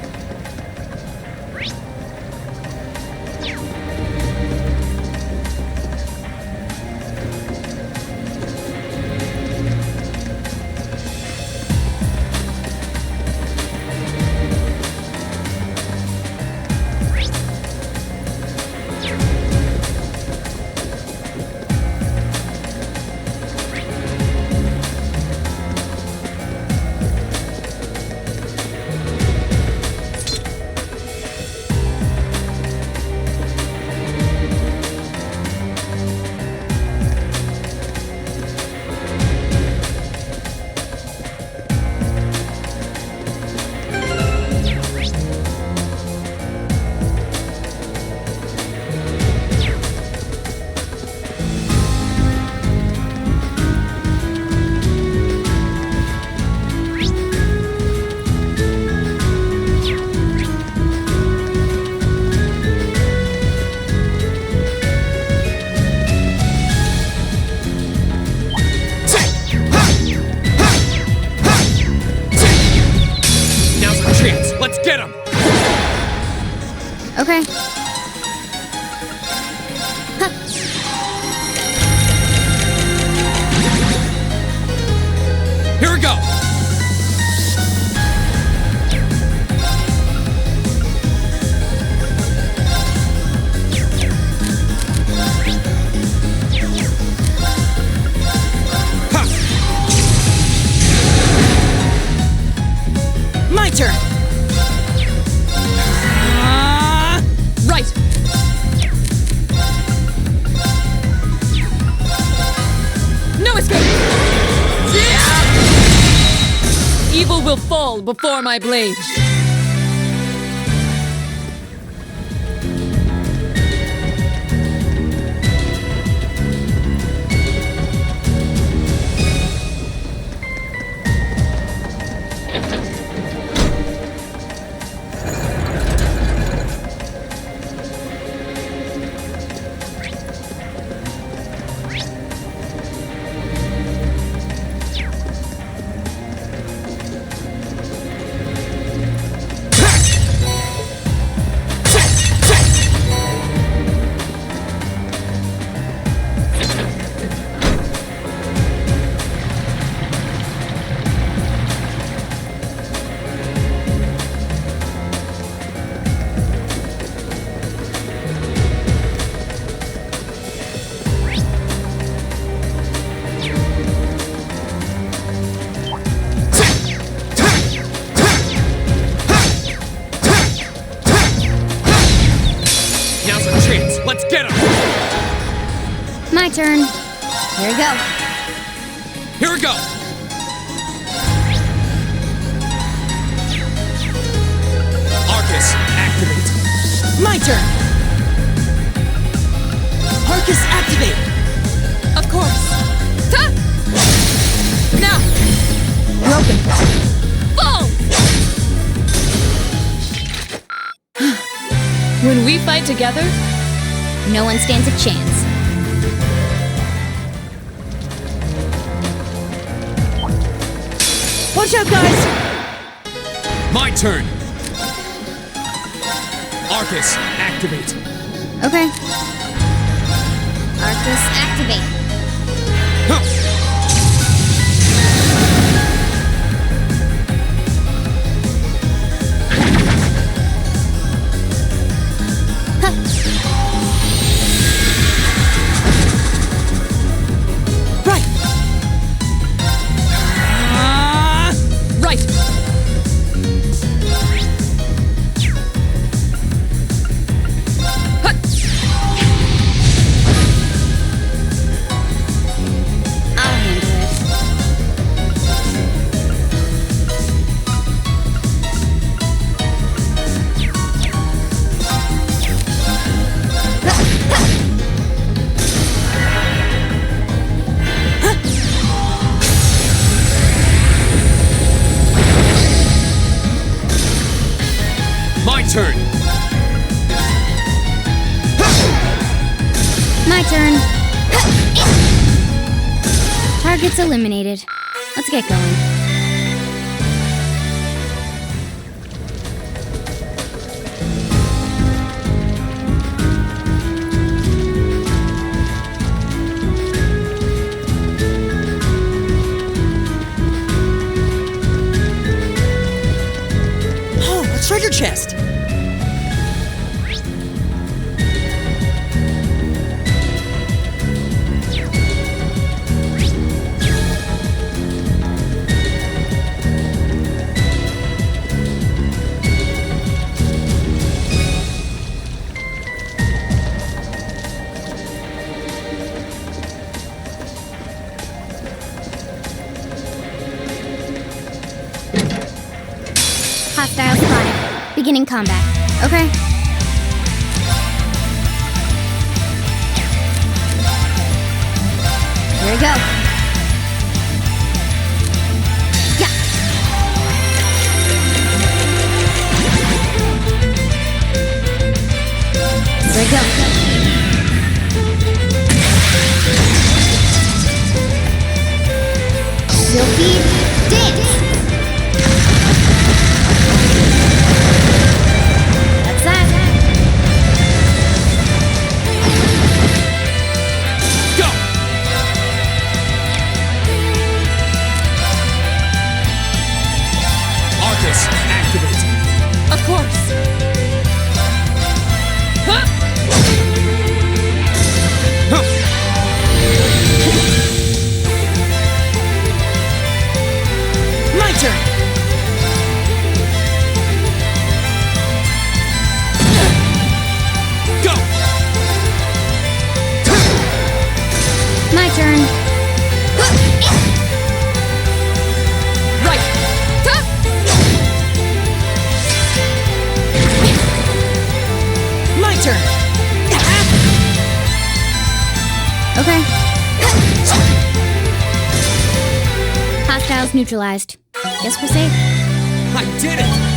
Let's get him! Okay. Here we go! Ha! My turn! Right! No escape! will fall before my blade. Let's get him! My turn. Here we go. Here we go! Arcus, activate! My turn! Arcus, activate! Of course. Ta! Now! Broken. Fall! When we fight together, No one stands a chance. Watch out, guys! My turn! Arcus, activate! Okay. Arcus, activate. Huh. Turn. My turn. Target's eliminated. Let's get going. Oh, a treasure chest! Hostile spotted. Beginning combat. Okay. Here we go. Yeah. Here we go. Silky dance. That's that. Go! Arcus, activate! of course. Huh? Huh. My turn! Go! My turn. Right. Huh? neutralized. Guess we're safe. I did it!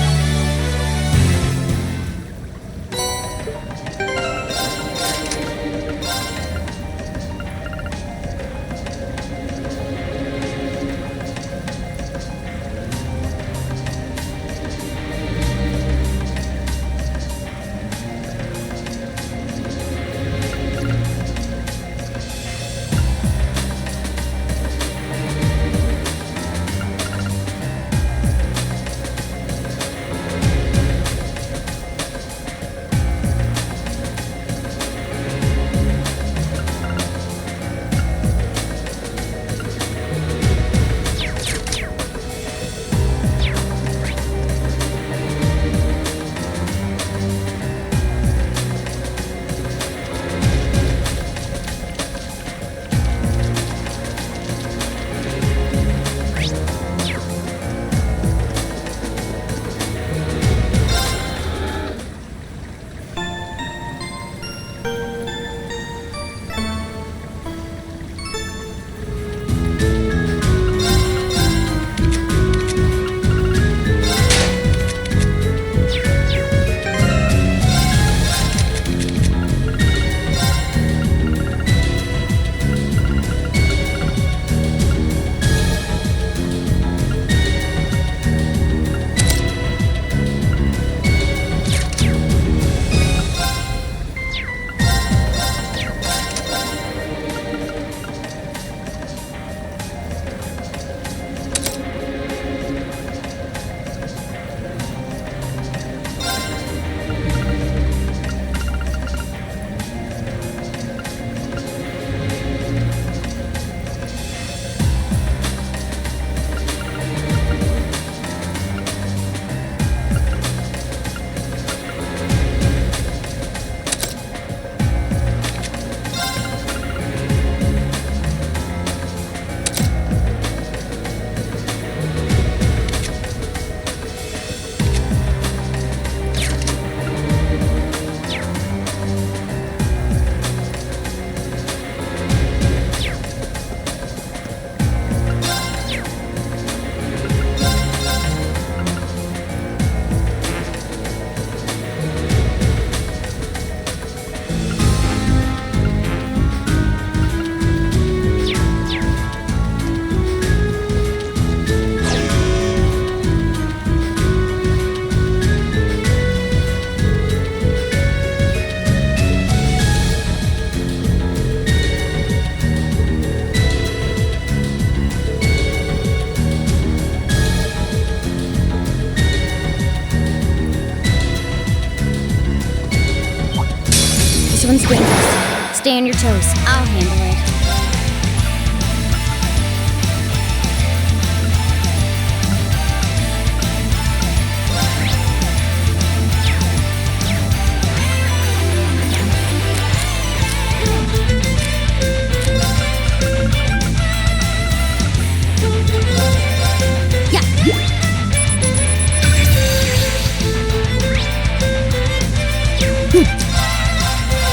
one's dangerous. Stay on your toes. I'll handle it.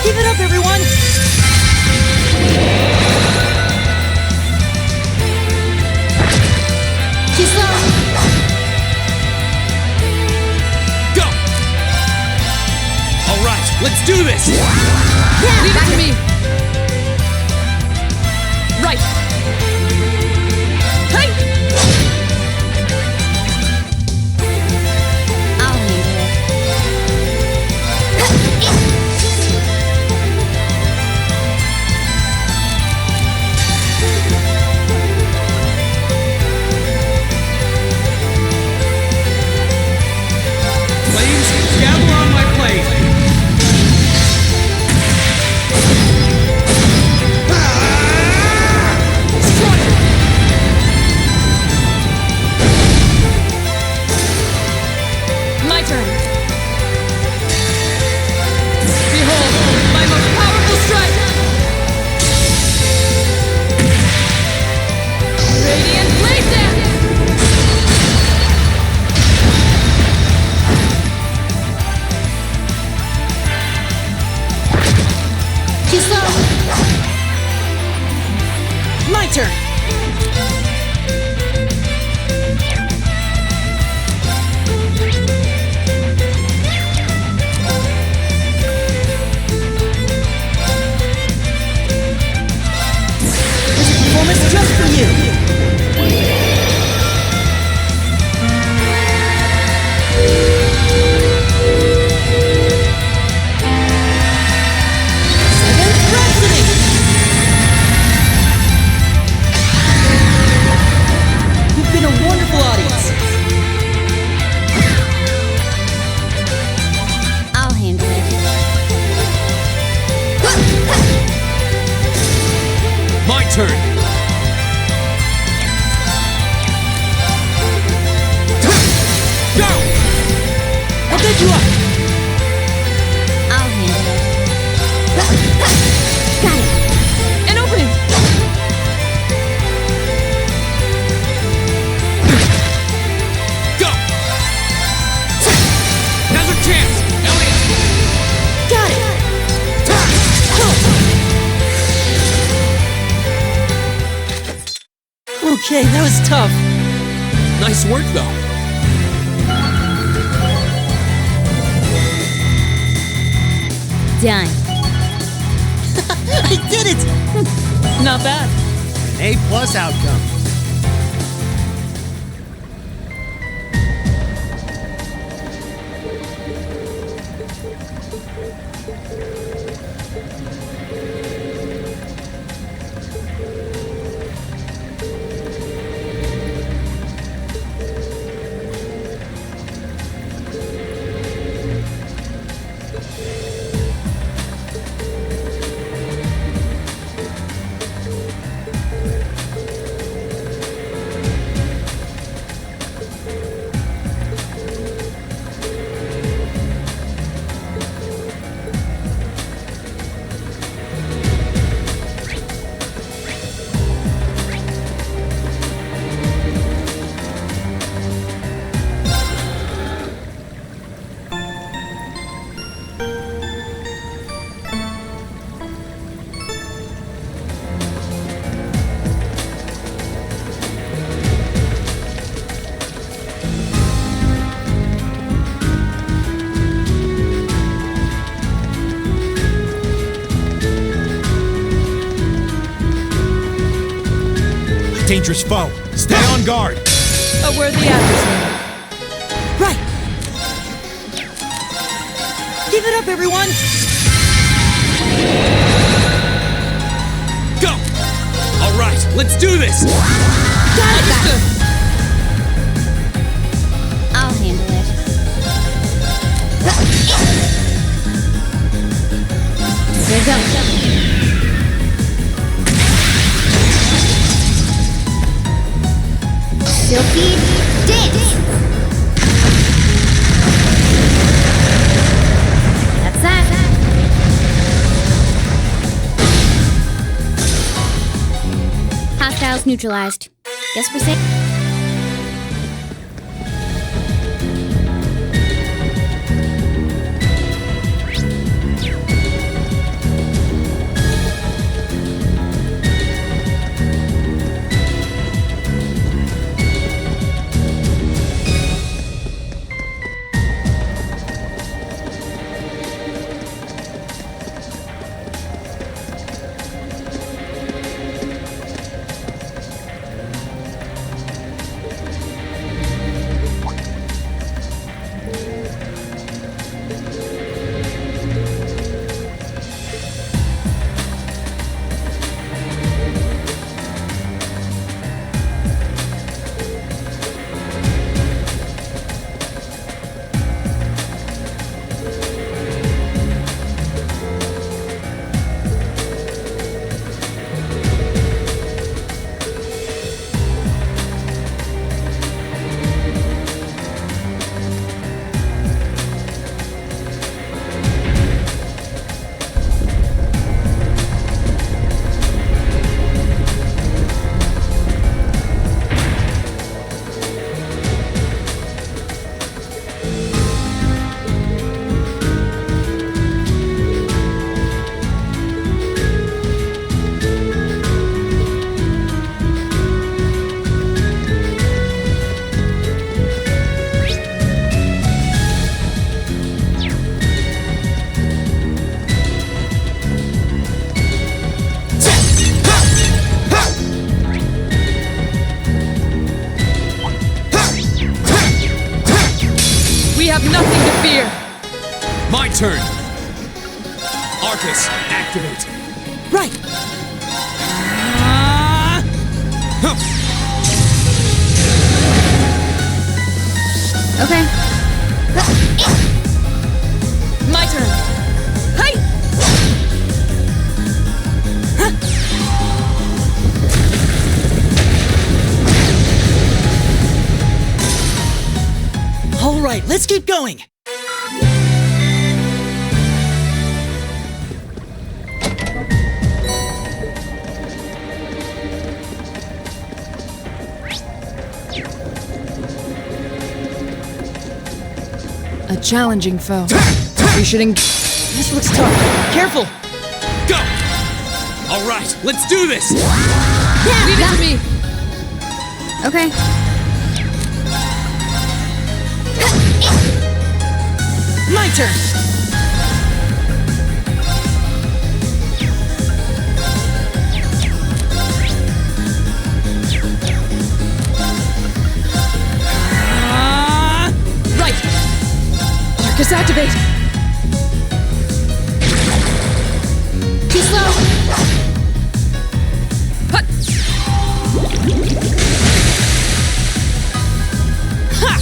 Keep it up, everyone! Too slow. Go! All right, let's do this! Yeah, Leave it to me! Right! Hey! I'll handle it. Flames, gather on my plate! Okay, that was tough. Nice work, though. Done. I did it! Not bad. A+ outcome. Dangerous foe. Stay on guard. A worthy adversary. Right! Give it up, everyone! Go! All right, let's do this! Got it! I'll handle it. Here goes. Silky dance. That's that. Hostiles neutralized. Guess we're safe. Nothing to fear. My turn. Arcus, activate. Right! Okay. My turn. Hi! All right, let's keep going. A challenging foe. We should This looks tough. Careful! Go! All right, let's do this! leave it to me. Okay. My turn! Right! Arcus activate! Too slow! Hut! Ha!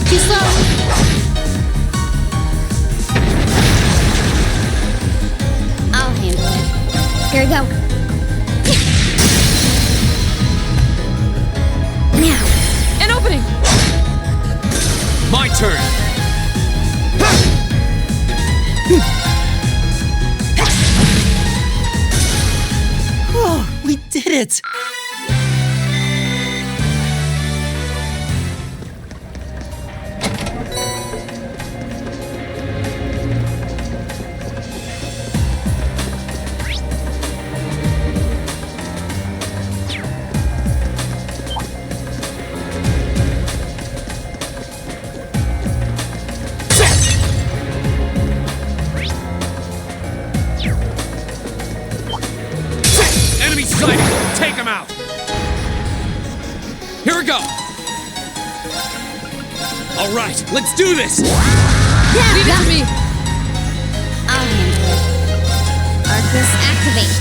Too slow! I'll handle it. Here we go. Now. An opening! My turn! Oh, we did it! Enemy sighted! Take him out! Here we go! All right, let's do this! Yeah, Leave it to me! I'll handle it. Arcus activate.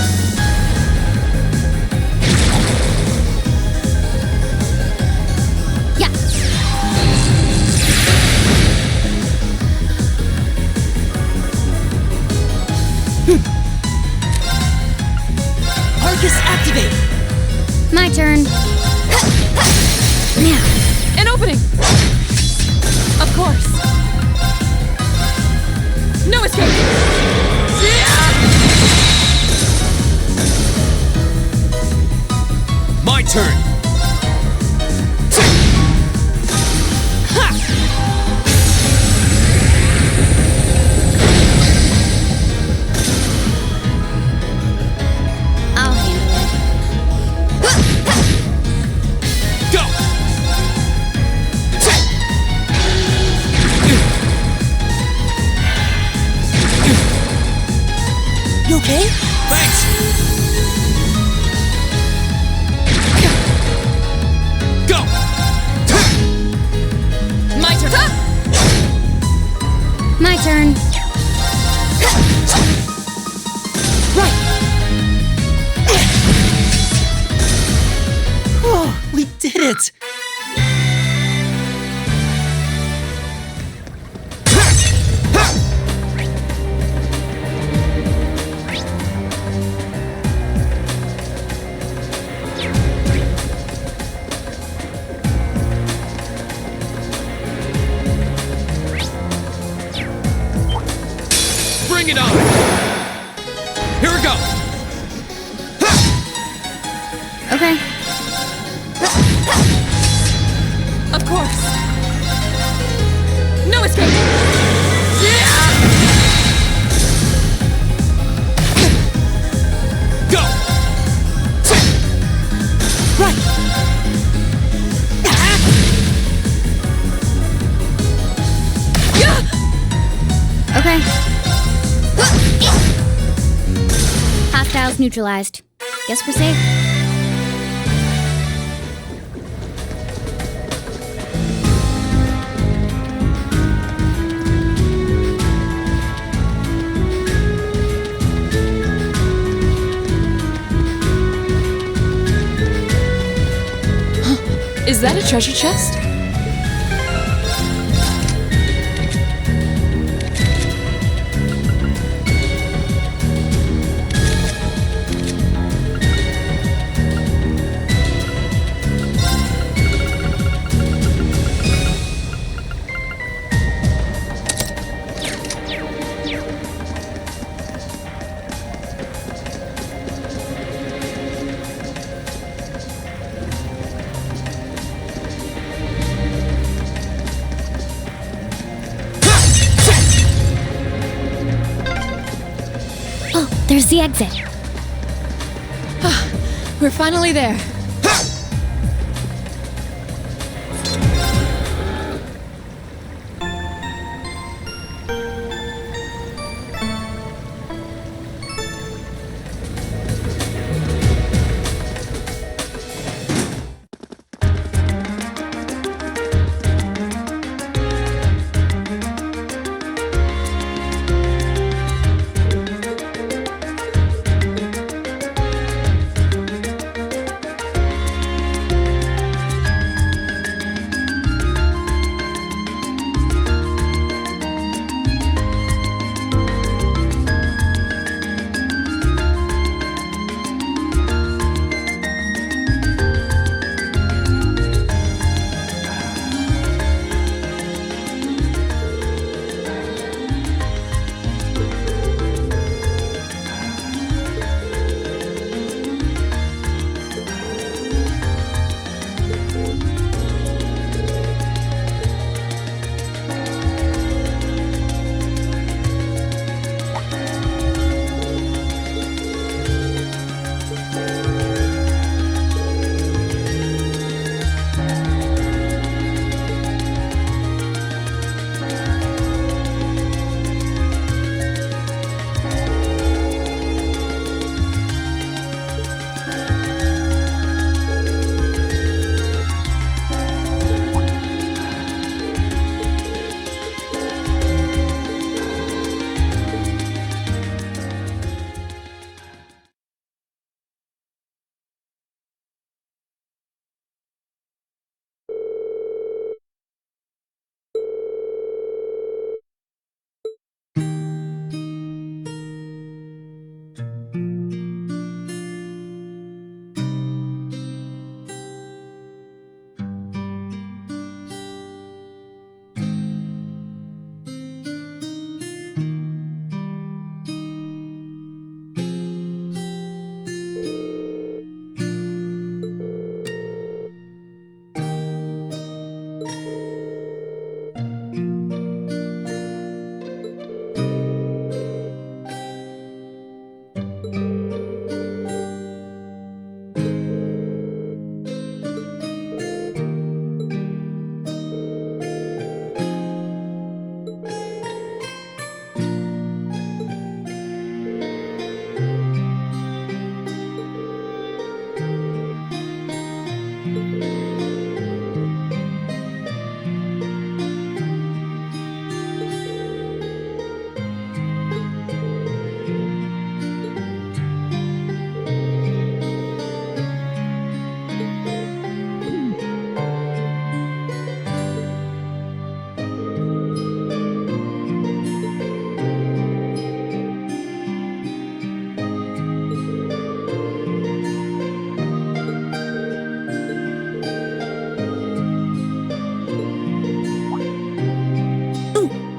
Yeah. Arcus activate! My turn. Now. An opening! Of course! No escape! My turn! Ha! I'll handle it. Go! You okay? Thanks! Go! My turn! My turn. Right! Oh, we did it! Bring it on! Here we go! Okay. Of course! No escape! Go! Right! Okay. Hostiles neutralized. Guess we're safe. Is that a treasure chest? the exit. We're finally there.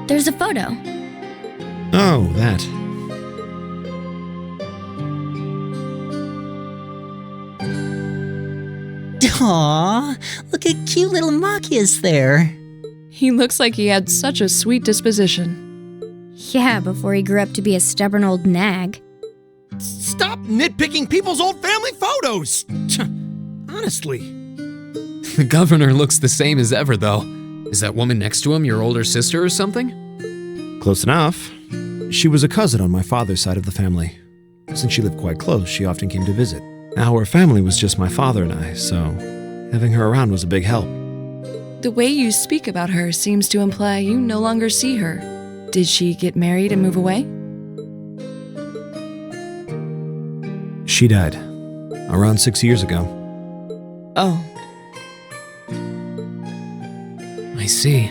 There's a photo. Oh, that. Aw, look at cute little Machias there. He looks like he had such a sweet disposition. Yeah, before he grew up to be a stubborn old nag. Stop nitpicking people's old family photos! Honestly. The governor looks the same as ever, though. Is that woman next to him your older sister or something? Close enough. She was a cousin on my father's side of the family. Since she lived quite close, she often came to visit. Our family was just my father and I, so having her around was a big help. The way you speak about her seems to imply you no longer see her. Did she get married and move away? She died around 6 years ago. Oh. I see.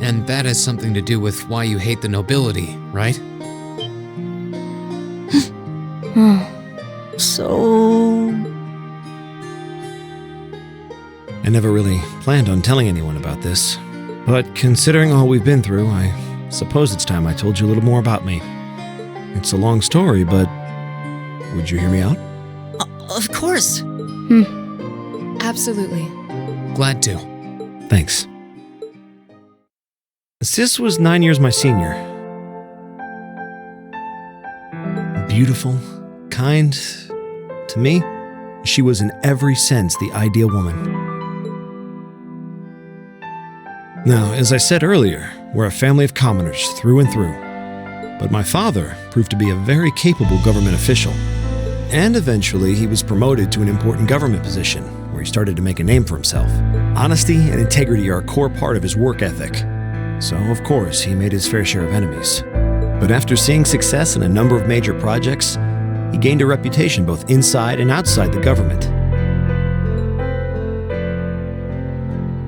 And that has something to do with why you hate the nobility, right? So... I never really planned on telling anyone about this, but considering all we've been through, I suppose it's time I told you a little more about me. It's a long story, but would you hear me out? Of course. Absolutely. Glad to. Thanks. Sis was 9 years my senior. beautiful, kind. To me, she was in every sense the ideal woman. Now, as I said earlier, we're a family of commoners through and through. But my father proved to be a very capable government official. And eventually, he was promoted to an important government position, where he started to make a name for himself. Honesty and integrity are a core part of his work ethic. So, of course, he made his fair share of enemies. But after seeing success in a number of major projects, he gained a reputation both inside and outside the government.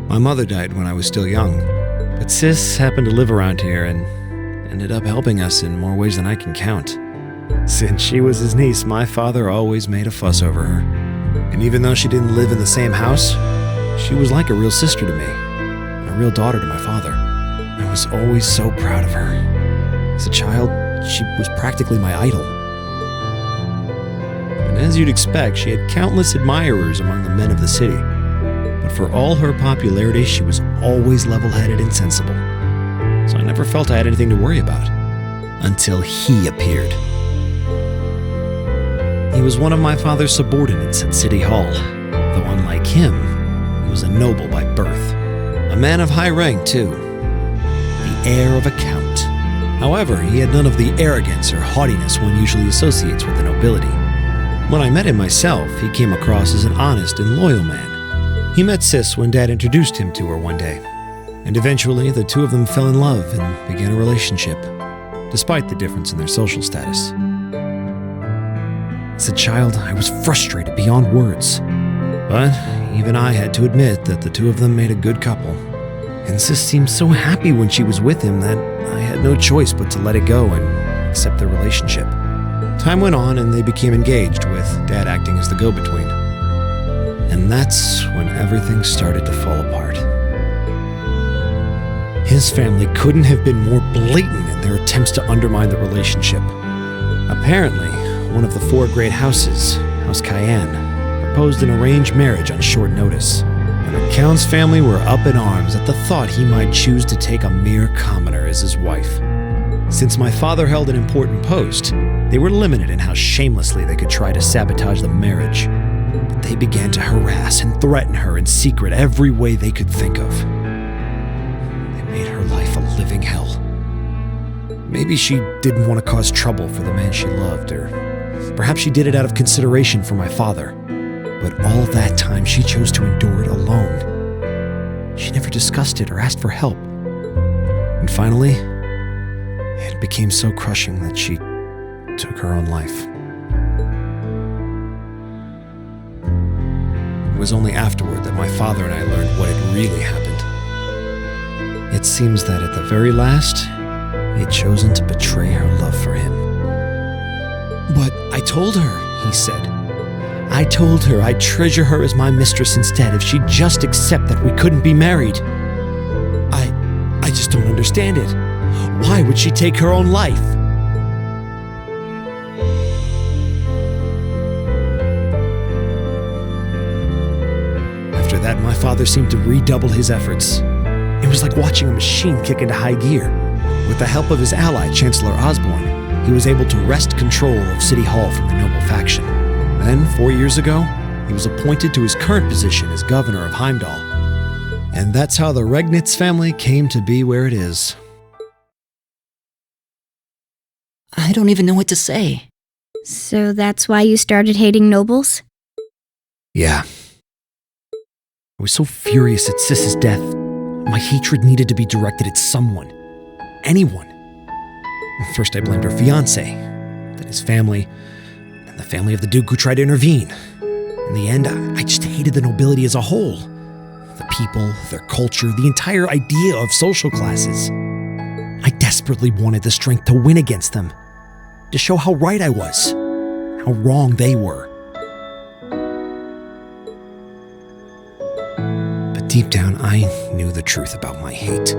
My mother died when I was still young, but Sis happened to live around here and ended up helping us in more ways than I can count. Since she was his niece, my father always made a fuss over her. And even though she didn't live in the same house, she was like a real sister to me, and a real daughter to my father. I was always so proud of her. As a child, she was practically my idol. And as you'd expect, she had countless admirers among the men of the city. But for all her popularity, she was always level-headed and sensible. So I never felt I had anything to worry about. Until he appeared. He was one of my father's subordinates at City Hall, though unlike him, he was a noble by birth. A man of high rank, too. The heir of a count. However, he had none of the arrogance or haughtiness one usually associates with the nobility. When I met him myself, he came across as an honest and loyal man. He met Sis when Dad introduced him to her one day, and eventually the two of them fell in love and began a relationship, despite the difference in their social status. As a child, I was frustrated beyond words, but even I had to admit that the two of them made a good couple, and Sis seemed so happy when she was with him that I had no choice but to let it go and accept their relationship. Time went on and they became engaged, with Dad acting as the go-between. And that's when everything started to fall apart. His family couldn't have been more blatant in their attempts to undermine the relationship. Apparently, one of the four great houses, House Cayenne, proposed an arranged marriage on short notice, and the Count's family were up in arms at the thought he might choose to take a mere commoner as his wife. Since my father held an important post, they were limited in how shamelessly they could try to sabotage the marriage. But they began to harass and threaten her in secret every way they could think of. They made her life a living hell. Maybe she didn't want to cause trouble for the man she loved, or perhaps she did it out of consideration for my father. But all that time, she chose to endure it alone. She never discussed it or asked for help. And finally, it became so crushing that she took her own life. It was only afterward that my father and I learned what had really happened. It seems that at the very last, he had chosen to betray her love for him. But I told her, he said. I told her I'd treasure her as my mistress instead if she'd just accept that we couldn't be married. I just don't understand it. Why would she take her own life? After that, my father seemed to redouble his efforts. It was like watching a machine kick into high gear. With the help of his ally, Chancellor Osborne, he was able to wrest control of City Hall from the noble faction. Then, 4 years ago, he was appointed to his current position as governor of Heimdall. And that's how the Regnitz family came to be where it is. I don't even know what to say. So that's why you started hating nobles? Yeah. I was so furious at Sis's death. My hatred needed to be directed at someone. Anyone. First, I blamed her fiancé, then his family, and the family of the Duke who tried to intervene. In the end, I just hated the nobility as a whole. The people, their culture, the entire idea of social classes. I desperately wanted the strength to win against them, to show how right I was, how wrong they were. But deep down, I knew the truth about my hate.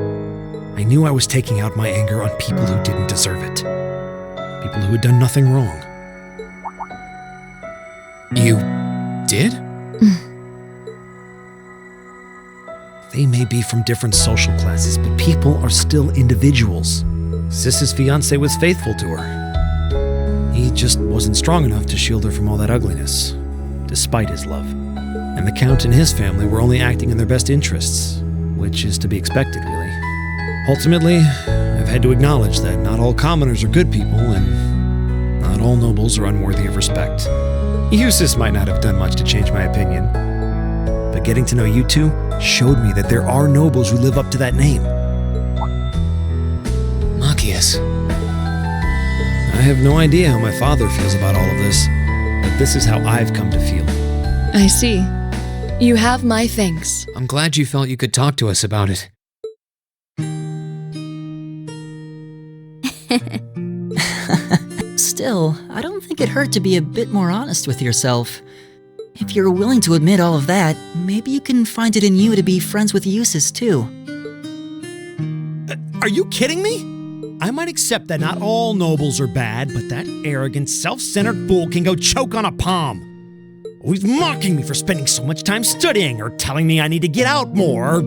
I knew I was taking out my anger on people who didn't deserve it. People who had done nothing wrong. You did? They may be from different social classes, but people are still individuals. Sis's fiancé was faithful to her. He just wasn't strong enough to shield her from all that ugliness, despite his love. And the Count and his family were only acting in their best interests, which is to be expected, really. Ultimately, I've had to acknowledge that not all commoners are good people, and not all nobles are unworthy of respect. Eustace might not have done much to change my opinion, but getting to know you two showed me that there are nobles who live up to that name. Machias. I have no idea how my father feels about all of this, but this is how I've come to feel. I see. You have my thanks. I'm glad you felt you could talk to us about it. Still, I don't think it hurt to be a bit more honest with yourself. If you're willing to admit all of that, maybe you can find it in you to be friends with Eustace too. Are you kidding me? I might accept that not all nobles are bad, but that arrogant, self-centered fool can go choke on a palm. Always mocking me for spending so much time studying, or telling me I need to get out more.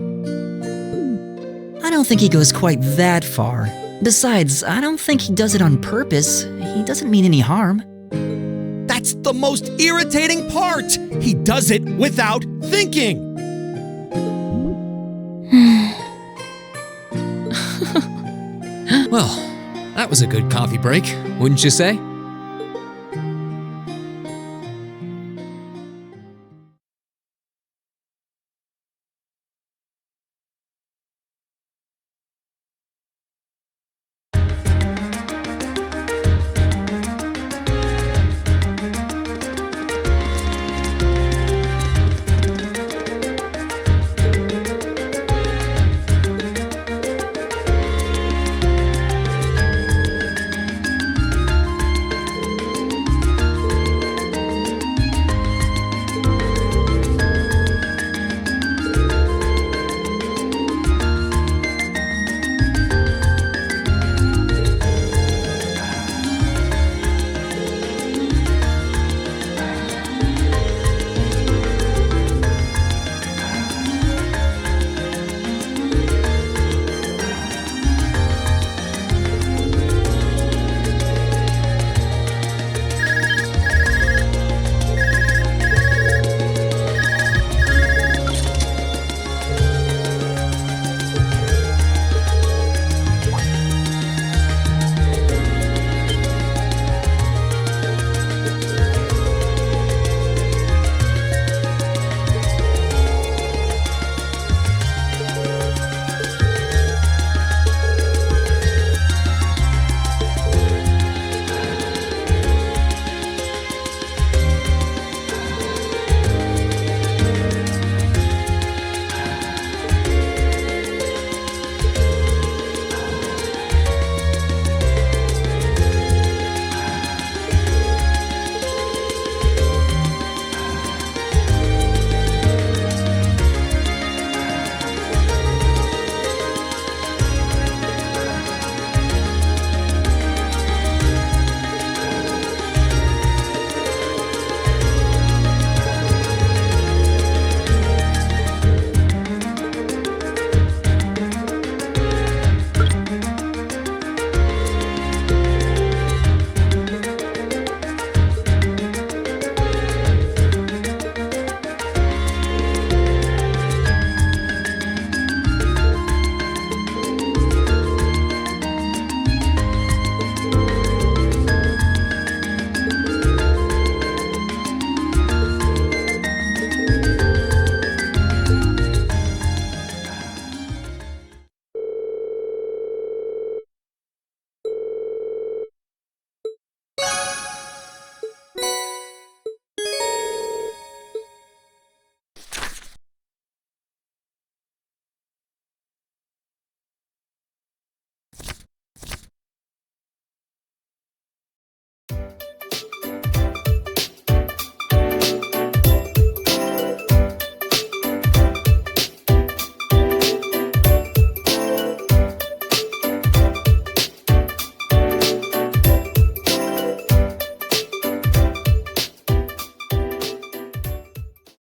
I don't think he goes quite that far. Besides, I don't think he does it on purpose. He doesn't mean any harm. That's the most irritating part. He does it without thinking. Well, that was a good coffee break, wouldn't you say?